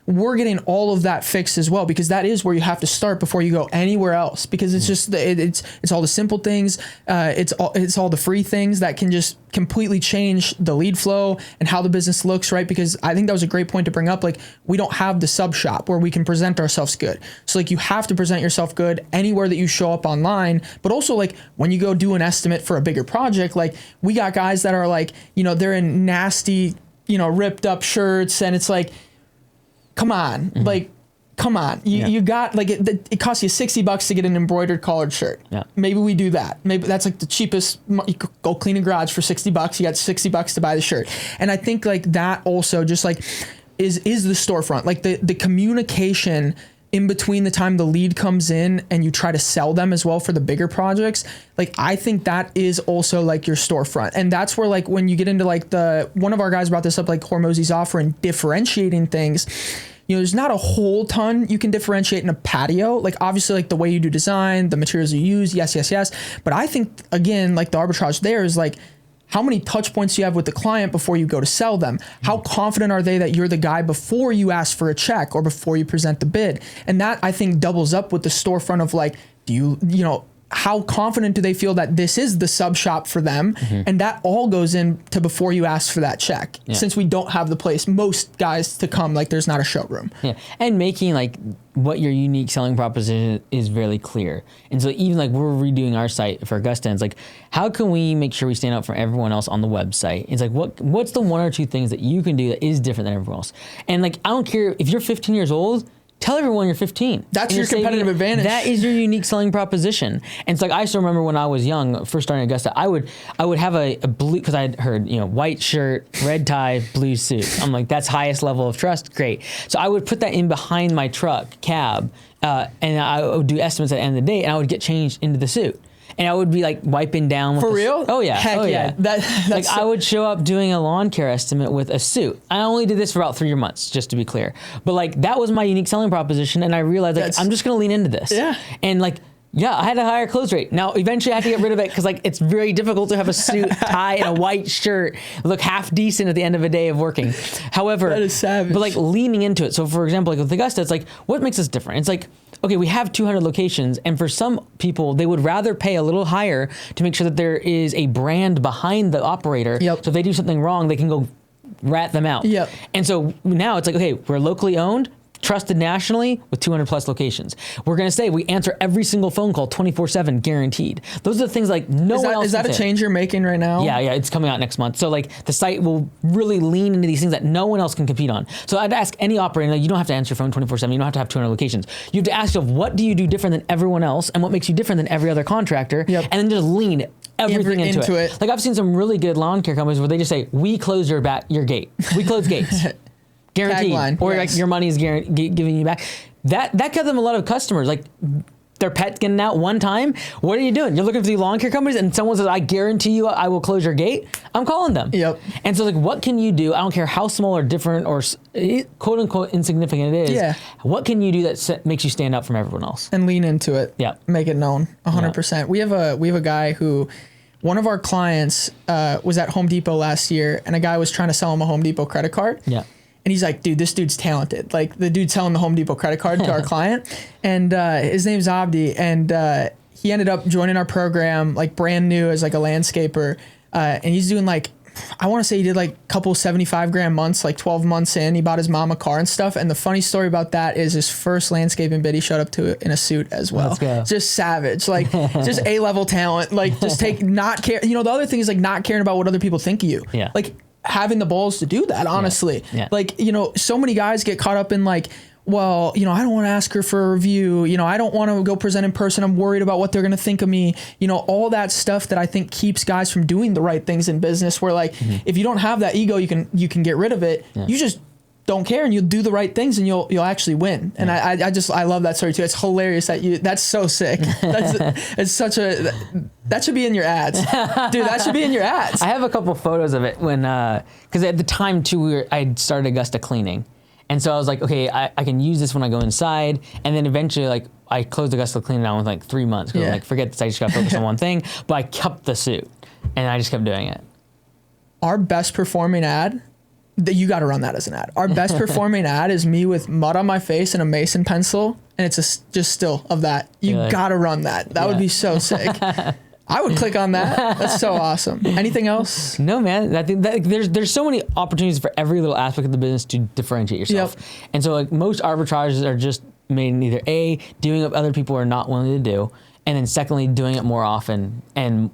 We're getting all of that fixed as well, because that is where you have to start before you go anywhere else, because it's just it's all the simple things, it's all the free things that can just completely change the lead flow and how the business looks, right? Because I think that was a great point to bring up. Like, we don't have the sub shop where we can present ourselves good. So like, you have to present yourself good anywhere that you show up online, but also like when you go do an estimate for a bigger project, like we got guys that are like, you know, they're in nasty, you know, ripped up shirts, and it's like, come on, like, come on. You got, like, it costs you $60 to get an embroidered collared shirt. Maybe we do that. Maybe that's like the cheapest. You could go clean a garage for $60. You got $60 to buy the shirt. And I think like that also just like is the storefront, like the communication in between the time the lead comes in and you try to sell them as well for the bigger projects. Like, I think that is also like your storefront. And that's where like, when you get into like one of our guys brought this up, like Hormozy's offer and differentiating things, you know, there's not a whole ton you can differentiate in a patio. Like, obviously like the way you do design, the materials you use. Yes. But I think again, like the arbitrage there is like, how many touch points do you have with the client before you go to sell them? How confident are they that you're the guy before you ask for a check or before you present the bid? And that, I think, doubles up with the storefront of like, you know, how confident do they feel that this is the sub shop for them? And that all goes into before you ask for that check. Since we don't have the place, most guys to come, like there's not a showroom. And making like what your unique selling proposition is really clear. And so even like we're redoing our site for Augusta, and it's like, how can we make sure we stand out from everyone else on the website? It's like, what's the 1 or 2 things that you can do that is different than everyone else? And like, I don't care if you're 15 years old, tell everyone you're 15. That's your competitive advantage. That is your unique selling proposition. And it's like, I still remember when I was young, first starting Augusta, I would have a blue, because I had heard, you know, white shirt, red tie, blue suit. I'm like, that's highest level of trust. Great. So I would put that in behind my truck, cab, and I would do estimates at the end of the day, and I would get changed into the suit. And I would be like wiping down. For real? Oh yeah. Heck yeah. That's like, I would show up doing a lawn care estimate with a suit. I only did this for about 3 months, just to be clear. But like, that was my unique selling proposition. And I realized like, I'm just going to lean into this. And like, I had a higher close rate. Now, eventually I had to get rid of it because like, it's very difficult to have a suit, tie, and a white shirt look half decent at the end of a day of working. However, that is savage. But like leaning into it. So for example, like with Augusta, it's like, what makes us different? It's like, okay, we have 200 locations, and for some people, they would rather pay a little higher to make sure that there is a brand behind the operator. So if they do something wrong, they can go rat them out. And so now it's like, okay, we're locally owned, trusted nationally with 200 plus locations. We're going to say we answer every single phone call 24/7 guaranteed. Those are the things like no one else. Is that a change you're making right now? Yeah, it's coming out next month. So like the site will really lean into these things that no one else can compete on. So I'd ask any operator, like, you don't have to answer your phone 24/7. You don't have to have 200 locations. You have to ask yourself, what do you do different than everyone else, and what makes you different than every other contractor? Yep. And then just lean everything into it. Like I've seen some really good lawn care companies where they just say, we close your gate. We close gates. Guaranteed. Tagline, or yes. like your money is giving you back. That kept them a lot of customers. Like their pet's getting out one time. What are you doing? You're looking for the lawn care companies and someone says, I guarantee you I will close your gate. I'm calling them. Yep. And so like, what can you do? I don't care how small or different or quote unquote insignificant it is. Yeah. What can you do that makes you stand out from everyone else? And lean into it. Yeah. Make it known 100%. Yeah. We have a guy who, one of our clients was at Home Depot last year, and a guy was trying to sell him a Home Depot credit card. Yeah. And he's like, dude, this dude's talented. Like the dude's selling the Home Depot credit card to our client. And his name's Abdi. And he ended up joining our program, like brand new as like a landscaper. And he's doing like, I want to say he did like a couple 75 grand months, like 12 months in. He bought his mom a car and stuff. And the funny story about that is his first landscaping bid, he showed up to it in a suit as well. Let's go. Just savage, like just A-level talent, like just not care. You know, the other thing is like not caring about what other people think of you. Yeah. Like having the balls to do that, honestly. Yeah. Like, you know, so many guys get caught up in like, well, you know, I don't want to ask her for a review. You know, I don't want to go present in person. I'm worried about what they're going to think of me. You know, all that stuff that I think keeps guys from doing the right things in business, where like, if you don't have that ego, you can get rid of it. Yeah. You just don't care and you'll do the right things and you'll actually win. And I love that story too. It's hilarious that's so sick. It's such that should be in your ads. Dude, that should be in your ads. I have a couple photos of it when, cause at the time too, I started Augusta cleaning. And so I was like, okay, I can use this when I go inside. And then eventually like I closed Augusta cleaning down with like 3 months. Cause I'm like, forget this, I just got to focus on one thing. But I kept the suit and I just kept doing it. Our best performing ad, that you got to run that as an ad. Our best performing ad is me with mud on my face and a Mason pencil, and it's just still of that. You got to run that. That would be so sick. I would click on that. That's so awesome. Anything else? No, man. I think that there's so many opportunities for every little aspect of the business to differentiate yourself. Yep. And so like most arbitrages are just made in either A, doing what other people are not willing to do, and then secondly, doing it more often and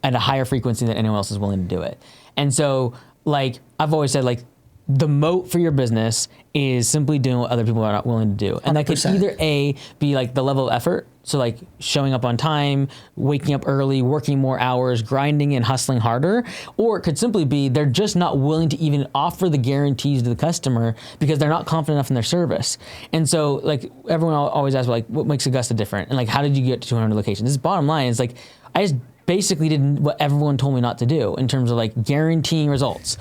at a higher frequency than anyone else is willing to do it. And so like I've always said, like the moat for your business is simply doing what other people are not willing to do. And 100%. That could either A, be like the level of effort. So like showing up on time, waking up early, working more hours, grinding and hustling harder, or it could simply be they're just not willing to even offer the guarantees to the customer because they're not confident enough in their service. And so like everyone always asks like, what makes Augusta different? And like, how did you get to 200 locations? This bottom line is like, I just basically did what everyone told me not to do in terms of like guaranteeing results,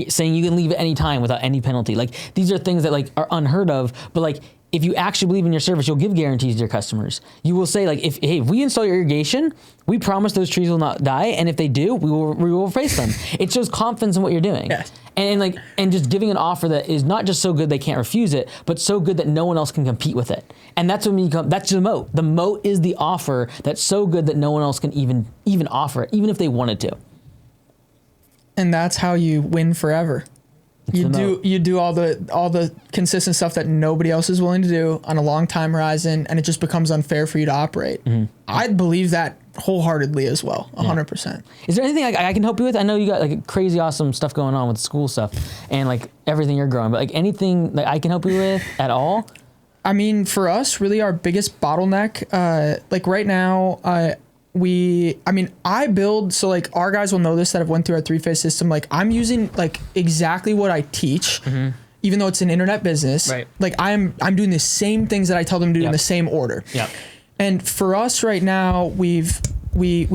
saying you can leave at any time without any penalty. Like these are things that like are unheard of, but like if you actually believe in your service, you'll give guarantees to your customers. You will say like, if we install your irrigation, we promise those trees will not die, and if they do, we will replace them. It shows confidence in what you're doing. Yes. And just giving an offer that is not just so good they can't refuse it, but so good that no one else can compete with it. And that's that's the moat. The moat is the offer that's so good that no one else can even offer it, even if they wanted to. And that's how you win forever. You do all the consistent stuff that nobody else is willing to do on a long time horizon, and it just becomes unfair for you to operate. Mm-hmm. I believe that wholeheartedly as well, 100%. Is there anything I can help you with? I know you got like crazy awesome stuff going on with school stuff and like everything you're growing, but like anything that I can help you with at all? I mean, for us, really our biggest bottleneck, like right now, I build, so like our guys will know this that have went through our 3-phase system. Like I'm using like exactly what I teach, even though it's an internet business. Right. Like I'm doing the same things that I tell them to do in the same order. Yeah. And for us right now, we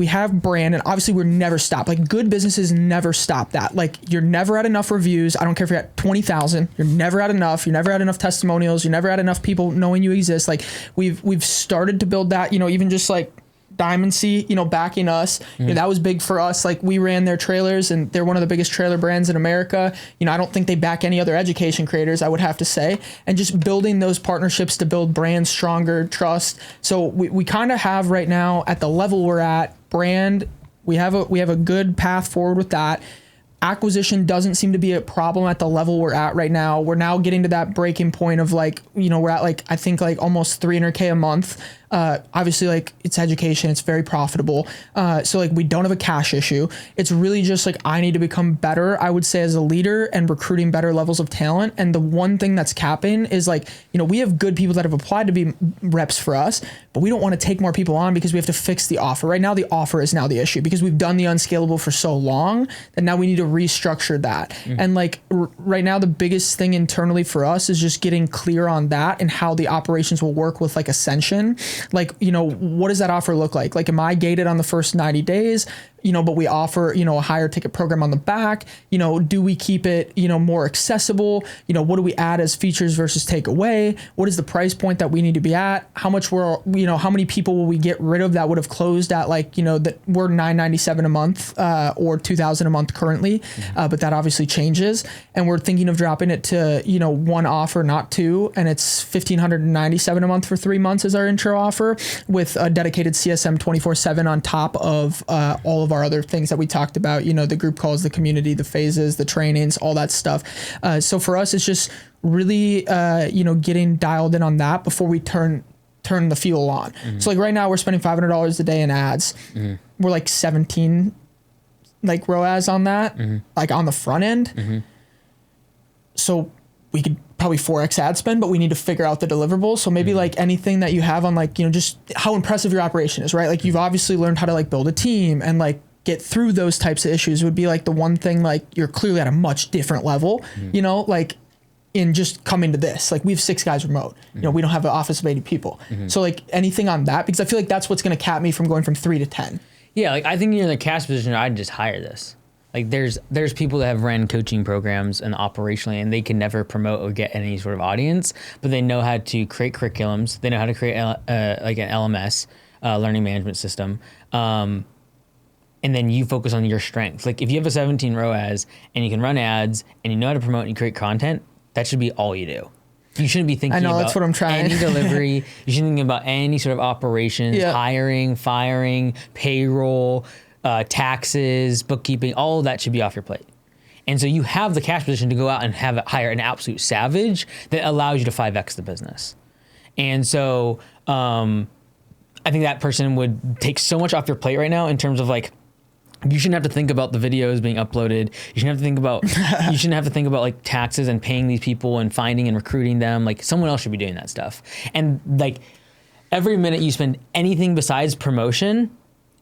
have brand, and obviously we're never stop. Like good businesses never stop that. Like you're never at enough reviews. I don't care if you're at 20,000, you're never at enough. You're never at enough testimonials. You're never at enough people knowing you exist. Like we've started to build that, even just like Diamond Sea, backing us. That was big for us. Like we ran their trailers, and they're one of the biggest trailer brands in America. I don't think they back any other education creators, I would have to say. And just building those partnerships to build brands stronger, trust. So we kind of have right now at the level we're at, brand, we have a good path forward with that. acquisition doesn't seem to be a problem at the level we're at right now. We're now getting to that breaking point of like, you know, we're at like, I think like almost 300K a month. Obviously like it's education, it's very profitable. So like we don't have a cash issue. It's really just like, I need to become better, I would say, as a leader and recruiting better levels of talent. And the one thing that's capping is like, you know, we have good people that have applied to be reps for us, but we don't want to take more people on because we have to fix the offer. Right now, the offer is now the issue because we've done the unscalable for so long that now we need to restructure that. And like right now, the biggest thing internally for us is just getting clear on that and how the operations will work with like Ascension. Like, you know, what does that offer look like? Like, am I gated on the first 90 days? You know, but we offer, you know, a higher ticket program on the back. You know, do we keep it, you know, more accessible? You know, what do we add as features versus take away? What is the price point that we need to be at? How much you know, how many people will we get rid of that would have closed at like, you know, that we're $997 a month or $2,000 a month currently, but that obviously changes. And we're thinking of dropping it to, you know, one offer, not two, and it's $1,597 a month for 3 months as our intro offer with a dedicated CSM 24/7 on top of all of our other things that we talked about, you know, the group calls, the community, the phases, the trainings, all that stuff. So for us, it's just really, you know, getting dialed in on that before we turn the fuel on. So like right now we're spending $500 a day in ads. We're like 17 like ROAS on that, like on the front end. So we could probably 4x ad spend, but we need to figure out the deliverables. So maybe like anything that you have on like, you know, just how impressive your operation is, right? Like you've obviously learned how to like build a team and like get through those types of issues would be like the one thing, like you're clearly at a much different level, you know, like in just coming to this, like we have 6 guys remote, you know, we don't have an office of 80 people. So like anything on that, because I feel like that's what's going to cap me from going from 3 to 10. Yeah. Like I think you're in the cash position, I'd just hire this. Like there's people that have ran coaching programs and operationally, and they can never promote or get any sort of audience, but they know how to create curriculums. They know how to create like an LMS, learning management system. And then you focus on your strengths. Like if you have a 17 ROAS and you can run ads and you know how to promote and you create content, that should be all you do. You shouldn't be thinking about that's what I'm trying. Any delivery. You shouldn't think about any sort of operations, hiring, firing, payroll, taxes, bookkeeping, all of that should be off your plate. And so you have the cash position to go out and hire an absolute savage that allows you to 5x the business. And so I think that person would take so much off your plate right now in terms of like, you shouldn't have to think about the videos being uploaded. You shouldn't have to think about you shouldn't have to think about like taxes and paying these people and finding and recruiting them. Like someone else should be doing that stuff. And like every minute you spend anything besides promotion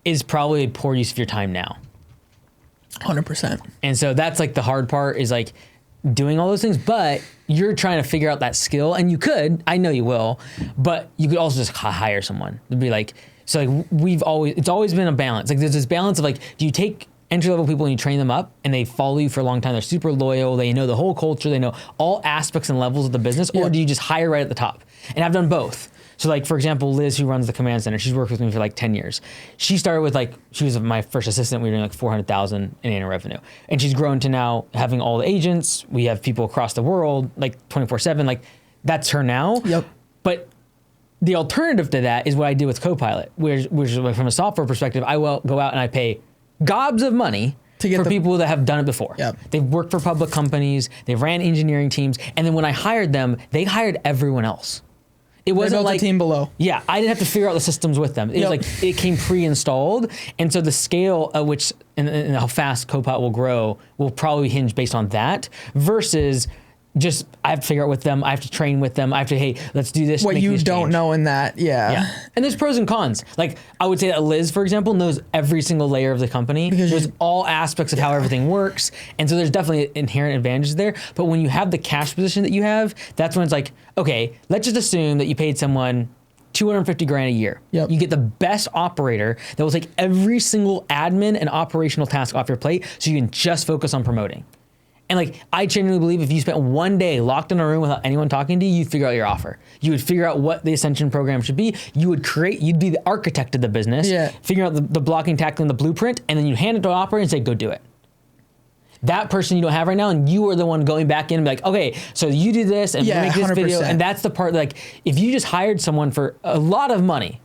is probably a poor use of your time now. 100%. And so that's like the hard part is like doing all those things, but you're trying to figure out that skill, and you could, I know you will, but you could also just hire someone to be like, so like it's always been a balance. Like there's this balance of like, do you take entry level people and you train them up and they follow you for a long time, they're super loyal, they know the whole culture, they know all aspects and levels of the business, or do you just hire right at the top? And I've done both. So like, for example, Liz, who runs the command center, she's worked with me for like 10 years. She started with like, she was my first assistant. We were doing like 400,000 in annual revenue. And she's grown to now having all the agents. We have people across the world, like 24/7, like that's her now. Yep. But the alternative to that is what I did with Copilot, which from a software perspective, I will go out and I pay gobs of money for people that have done it before. Yep. They've worked for public companies, they've ran engineering teams. And then when I hired them, they hired everyone else. It wasn't like the team below. Yeah, I didn't have to figure out the systems with them. It was like it came pre-installed, and so the scale at which and how fast Copilot will grow will probably hinge based on that. Versus just I have to figure out with them. I have to train with them. I have to let's do this. What you don't know in that, yeah. And there's pros and cons. Like I would say that Liz, for example, knows every single layer of the company. There's all aspects of how everything works, and so there's definitely inherent advantages there. But when you have the cash position that you have, that's when it's like, okay, let's just assume that you paid someone $250,000 a year. Yep. You get the best operator that will take every single admin and operational task off your plate, so you can just focus on promoting. And like, I genuinely believe if you spent one day locked in a room without anyone talking to you, you'd figure out your offer. You would figure out what the Ascension program should be. You'd be the architect of the business, figure out the blocking, tackling, the blueprint, and then you hand it to an operator and say, go do it. That person you don't have right now, and you are the one going back in and be like, okay, so you do this and make this 100%. Video. And that's the part, like, if you just hired someone for a lot of money.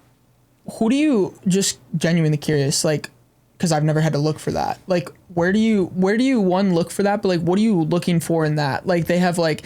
Who do you, just genuinely curious, like, because I've never had to look for that. Like, where do you one, look for that? But like, what are you looking for in that? Like, they have like,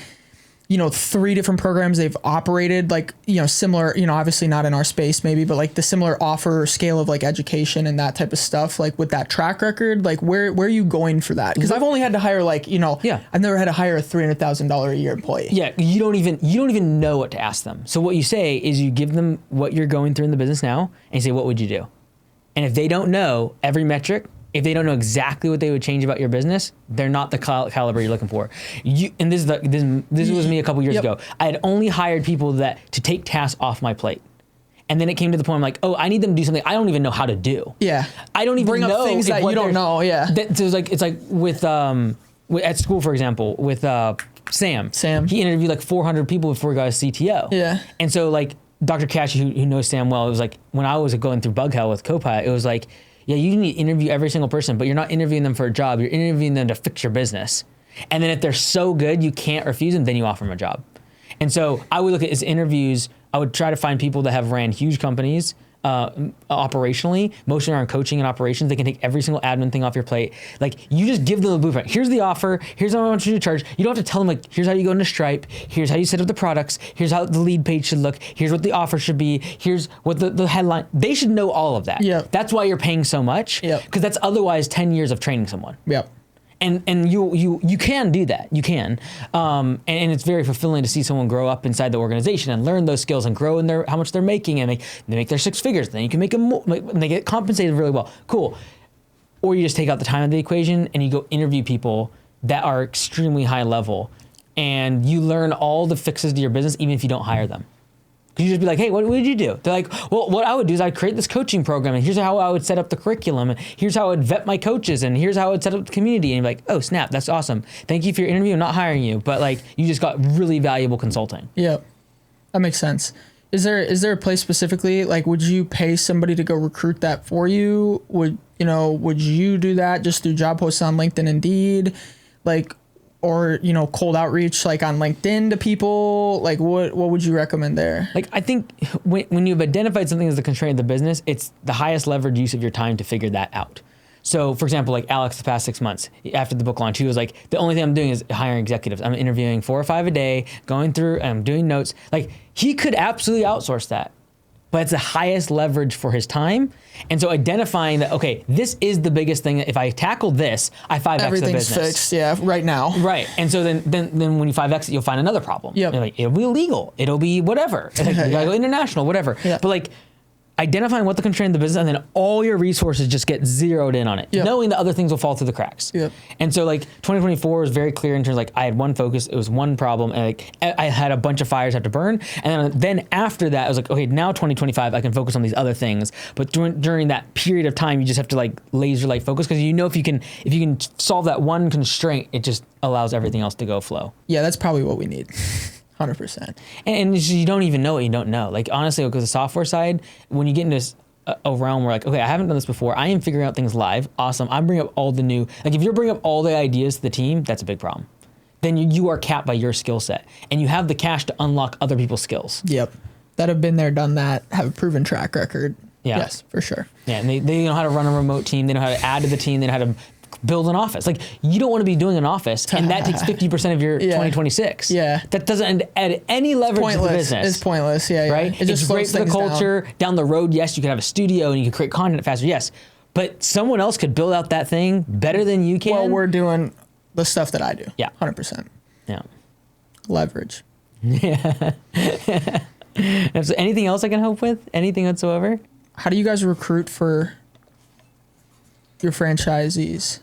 3 different programs they've operated, like, similar, obviously not in our space maybe, but like the similar offer scale of like education and that type of stuff. Like with that track record, like where are you going for that? Because I've only had to hire like, I've never had to hire a $300,000 a year employee. Yeah, you don't even know what to ask them. So what you say is you give them what you're going through in the business now, and you say, what would you do? And if they don't know every metric, if they don't know exactly what they would change about your business, they're not the caliber you're looking for. And this was me a couple years ago. I had only hired people to take tasks off my plate. And then it came to the point I'm like, oh, I need them to do something I don't even know how to do. Yeah. I don't even bring know up things that you don't know. Yeah. So it's like with at school, for example, with Sam. He interviewed like 400 people before he got a CTO. Yeah. And so like Dr. Cash, who knows Sam well, it was like when I was going through bug hell with Copilot, it was like, yeah, you need to interview every single person, but you're not interviewing them for a job. You're interviewing them to fix your business. And then if they're so good, you can't refuse them, then you offer them a job. And so I would look at his interviews. I would try to find people that have ran huge companies operationally. Most of them are in coaching and operations. They can take every single admin thing off your plate. Like, you just give them the blueprint. Here's the offer. Here's how I want you to charge. You don't have to tell them, like, here's how you go into Stripe. Here's how you set up the products. Here's how the lead page should look. Here's what the offer should be. Here's what the headline. They should know all of that. Yep. That's why you're paying so much. Because that's otherwise 10 years of training someone. Yep. And you can do that. You can. And it's very fulfilling to see someone grow up inside the organization and learn those skills and grow in how much they're making, and they make their 6 figures. Then you can make them more, and they get compensated really well. Cool. Or you just take out the time of the equation and you go interview people that are extremely high level, and you learn all the fixes to your business even if you don't hire them. You just be like, hey, what did you do? They're like, well, what I would do is I'd create this coaching program, and here's how I would set up the curriculum, and here's how I would vet my coaches, and here's how I would set up the community. And you're like, oh, snap, that's awesome. Thank you for your interview. I'm not hiring you, but like, you just got really valuable consulting. Yep, that makes sense. Is there a place specifically, like, would you pay somebody to go recruit that for you? Would you do that just through job posts on LinkedIn, Indeed, like, or cold outreach like on LinkedIn to people? Like, what would you recommend there? Like, I think when you've identified something as the constraint of the business, it's the highest leverage use of your time to figure that out. So for example, like Alex, the past 6 months after the book launch, he was like, the only thing I'm doing is hiring executives. I'm interviewing 4 or 5 a day, going through, and I'm doing notes. Like, he could absolutely outsource that, but it's the highest leverage for his time. And so identifying that, okay, this is the biggest thing. If I tackle this, I 5X the business. Everything's fixed, yeah, right now. Right. And so then when you 5X it, you'll find another problem. Yep. Like, it'll be illegal. It'll be whatever. Like, you gotta go international, whatever. Yeah. But like, identifying what the constraint of the business, and then all your resources just get zeroed in on it, knowing that other things will fall through the cracks. Yep. And so like 2024 was very clear in terms of like, I had one focus, it was one problem, and like I had a bunch of fires I had to burn. And then after that, I was like, okay, now 2025, I can focus on these other things. But during that period of time, you just have to like laser light focus, because if you can solve that one constraint, it just allows everything else to go flow. Yeah, that's probably what we need. 100%. And you don't even know what you don't know. Like, honestly, because the software side, when you get into a realm where like, okay, I haven't done this before, I am figuring out things live. Awesome. I'm bringing up all the new, like, if you're bringing up all the ideas to the team, that's a big problem. Then you are capped by your skill set, and you have the cash to unlock other people's skills. Yep. That have been there, done that, have a proven track record. Yeah. Yes, for sure. Yeah, and they know how to run a remote team. They know how to add to the team. They know how to build an office. Like, you don't want to be doing an office, and that takes 50% of your 2026. Yeah. That doesn't add any leverage to the business. It's pointless. Yeah. Right? It just it's great for the culture. Down the road, yes, you can have a studio and you can create content faster. Yes. But someone else could build out that thing better than you can. Well, we're doing the stuff that I do. Yeah. 100%. Yeah. Leverage. Yeah. So anything else I can help with? Anything whatsoever? How do you guys recruit for your franchisees?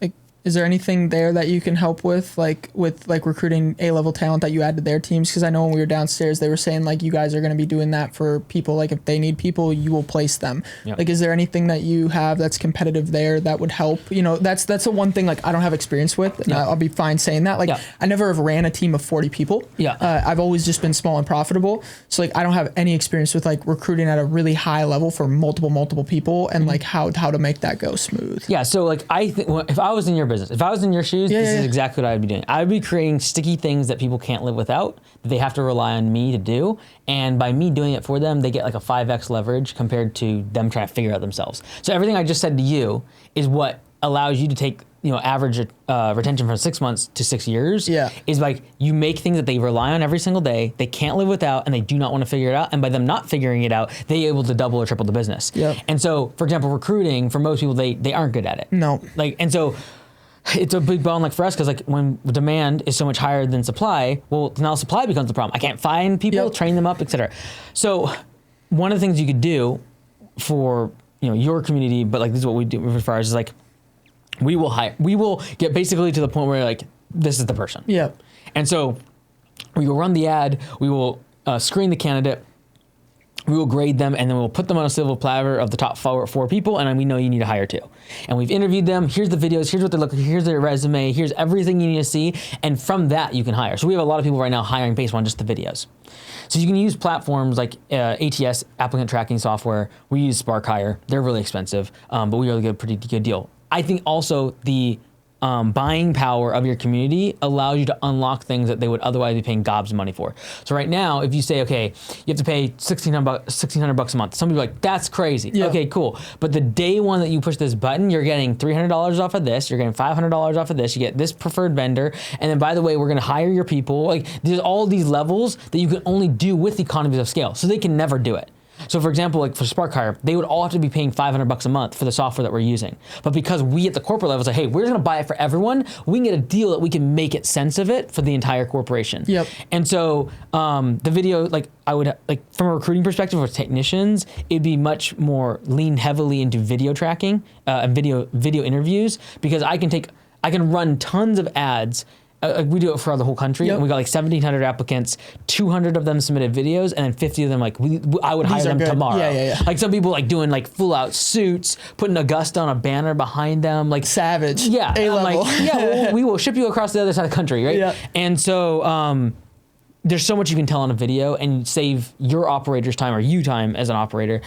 Like, is there anything there that you can help with recruiting A-level talent that you add to their teams? Because I know when we were downstairs, they were saying like, you guys are going to be doing that for people. Like, if they need people, you will place them. Yep. Like, is there anything that you have that's competitive there that would help? That's the one thing like I don't have experience with, and I'll be fine saying that. Like, I never have ran a team of 40 people. I've always just been small and profitable. So like, I don't have any experience with like recruiting at a really high level for multiple people, and like how to make that go smooth. Yeah. So like, I think if I was in your business, business. If I was in your shoes, this is exactly what I would be doing. I would be creating sticky things that people can't live without, that they have to rely on me to do. And by me doing it for them, they get like a 5x leverage compared to them trying to figure out themselves. So everything I just said to you is what allows you to take, average retention from 6 months to 6 years. Yeah. Is like you make things that they rely on every single day, they can't live without, and they do not want to figure it out. And by them not figuring it out, they're able to double or triple the business. Yep. And so, for example, recruiting, for most people, they aren't good at it. No. And so it's a big bottleneck for us because when demand is so much higher than supply, well, now supply becomes the problem. I can't find people, train them up, et cetera. So one of the things you could do for your community, but like this is what we do as far as like, we will get basically to the point where like, this is the person. Yeah. And so we will run the ad, we will screen the candidate, we will grade them, and then we'll put them on a silver platter of the top four people, and we know you need to hire 2. And we've interviewed them, here's the videos, here's what they look like, here's their resume, here's everything you need to see, and from that you can hire. So we have a lot of people right now hiring based on just the videos. So you can use platforms like ATS, applicant tracking software. We use Spark Hire. They're really expensive, but we really get a pretty good deal. I think also the buying power of your community allows you to unlock things that they would otherwise be paying gobs of money for. So right now, if you say, okay, you have to pay $1,600 a month, some people are like, that's crazy. Yeah. Okay, cool. But the day one that you push this button, you're getting $300 off of this, you're getting $500 off of this, you get this preferred vendor, and then by the way, we're gonna hire your people. Like there's all these levels that you can only do with economies of scale, so they can never do it. So for example, like for Spark Hire, they would all have to be paying $500 a month for the software that we're using. But because we at the corporate level say, hey, we're just gonna buy it for everyone, we can get a deal that we can make it sense of it for the entire corporation. Yep. And so the video, like I would, like from a recruiting perspective for technicians, it'd be much more lean heavily into video tracking and video interviews, because I can run tons of ads. We do it for the whole country, and we got like 1,700 applicants, 200 of them submitted videos, and then 50 of them like I would hire them tomorrow. Yeah. Like some people like doing like full out suits, putting Augusta on a banner behind them, like savage. Yeah, A-level. Like, we will ship you across the other side of the country, right? Yeah. And so there's so much you can tell on a video and save your operator's time or you time as an operator,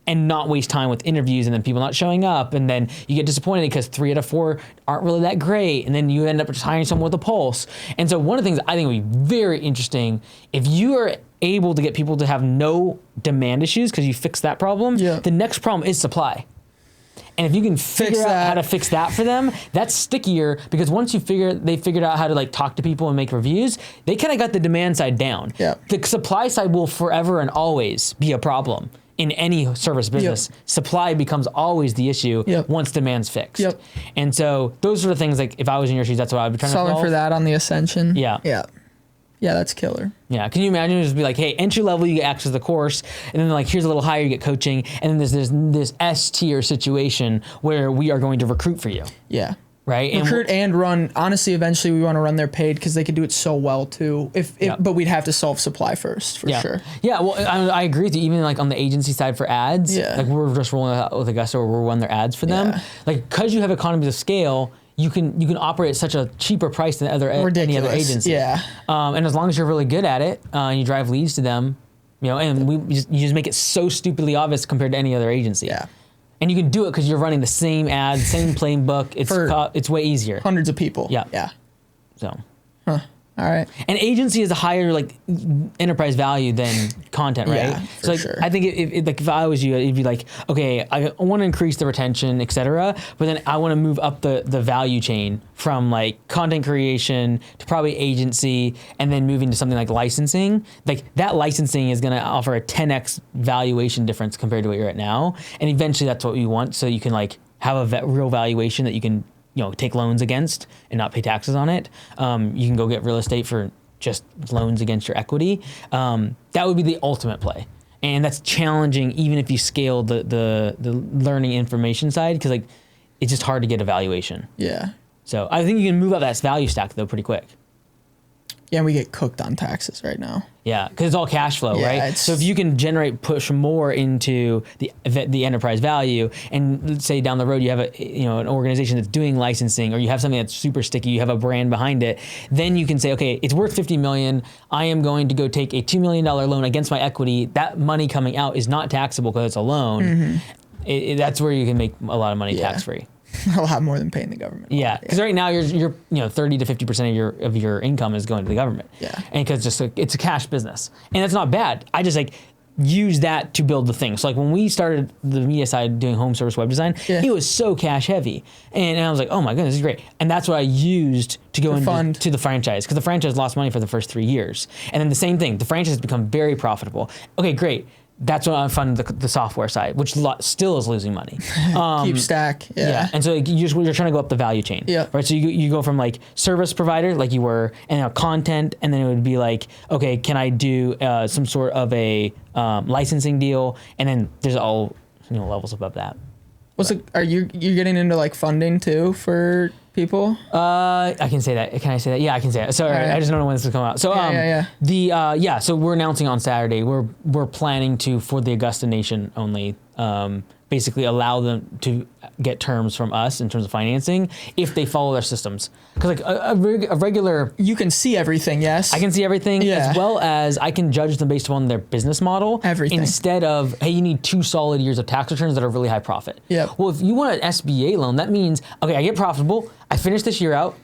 and not waste time with interviews and then people not showing up, and then you get disappointed because 3 out of 4 aren't really that great, and then you end up just hiring someone with a pulse. And so one of the things I think would be very interesting, if you are able to get people to have no demand issues because you fix that problem, the next problem is supply. And if you can figure out how to fix that for them, that's stickier, because once they figured out how to like talk to people and make reviews, they kind of got the demand side down. Yeah. The supply side will forever and always be a problem. In any service business, supply becomes always the issue once demand's fixed. And so those are the things, like if I was in your shoes, that's what I'd be trying to solve. Solving for that on the Ascension. Yeah, that's killer. Yeah, can you imagine just be like, hey, entry level, you get access to the course, and then like here's a little higher, you get coaching, and then there's this S tier situation where we are going to recruit for you. Yeah. Right? Recruit and run. Honestly, eventually we want to run their paid because they could do it so well too. But we'd have to solve supply first for sure. Yeah, well, I agree with you. Even like on the agency side for ads, like we're just rolling out with Augusta, or we're running their ads for them. Like because you have economies of scale, you can operate at such a cheaper price than any other agency. Yeah. And as long as you're really good at it, and you drive leads to them, and you just make it so stupidly obvious compared to any other agency. Yeah. And you can do it because you're running the same ad, same playbook. It's way easier. Hundreds of people. Yeah. So. All right. An agency is a higher like enterprise value than content, right? Yeah, so like, sure. I think if I was you, it'd be like, okay, I want to increase the retention, et cetera, but then I want to move up the value chain from like content creation to probably agency, and then moving to something like licensing. Like that licensing is going to offer a 10x valuation difference compared to what you're at now, and eventually that's what we want, so you can like have a real valuation that you can take loans against and not pay taxes on it. You can go get real estate for just loans against your equity. That would be the ultimate play. And that's challenging even if you scale the learning information side, because like it's just hard to get a valuation. Yeah. So I think you can move up that value stack though pretty quick. Yeah, and we get cooked on taxes right now. Yeah, because it's all cash flow, right? So if you can push more into the enterprise value, and let's say down the road you have an organization that's doing licensing, or you have something that's super sticky, you have a brand behind it, then you can say, okay, it's worth $50 million. I am going to go take a $2 million loan against my equity. That money coming out is not taxable because it's a loan. Mm-hmm. That's where you can make a lot of money tax free. A lot more than paying the government. Yeah, because right now you're 30 to 50% of your income is going to the government. Yeah. And because it's a cash business, and that's not bad. I just use that to build the thing. So when we started the media side doing home service web design, it was so cash heavy, and I was like, oh my goodness, this is great. And that's what I used to go into the franchise, because the franchise lost money for the first 3 years, and then the same thing, the franchise has become very profitable. Okay, great. That's when I funded the software side, which still is losing money. Keep stack. Yeah. And so you're trying to go up the value chain. Yeah. Right. So you go from service provider, like you were, and content, and then it would be okay, can I do some sort of a licensing deal? And then there's all levels above that. Are you getting into funding too for people? I can say that. Can I say that? Yeah, I can say it. Sorry, I just don't know when this will come out. So so we're announcing on Saturday. We're planning to, for the Augusta Nation only, basically allow them to get terms from us in terms of financing if they follow their systems. Because a regular, you can see everything. Yes, I can see everything, as well as I can judge them based upon their business model. Everything, instead of, hey, you need 2 solid years of tax returns that are really high profit. Yeah. Well, if you want an SBA loan, that means, okay, I get profitable, I finish this year out,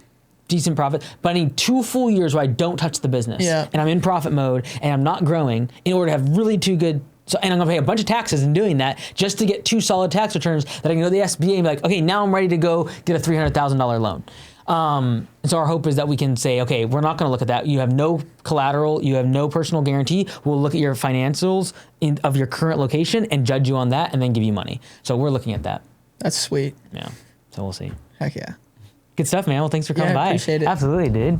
decent profit, but I need 2 full years where I don't touch the business. Yeah. And I'm in profit mode and I'm not growing in order to have really 2 good. So, and I'm gonna pay a bunch of taxes in doing that just to get 2 solid tax returns that I can go to the SBA and be like, okay, now I'm ready to go get a $300,000 loan. So our hope is that we can say, okay, we're not gonna look at that. You have no collateral, you have no personal guarantee. We'll look at your financials of your current location and judge you on that and then give you money. So we're looking at that. That's sweet. Yeah, so we'll see. Heck yeah. Good stuff, man. Well, thanks for coming by. Appreciate it. Absolutely, dude.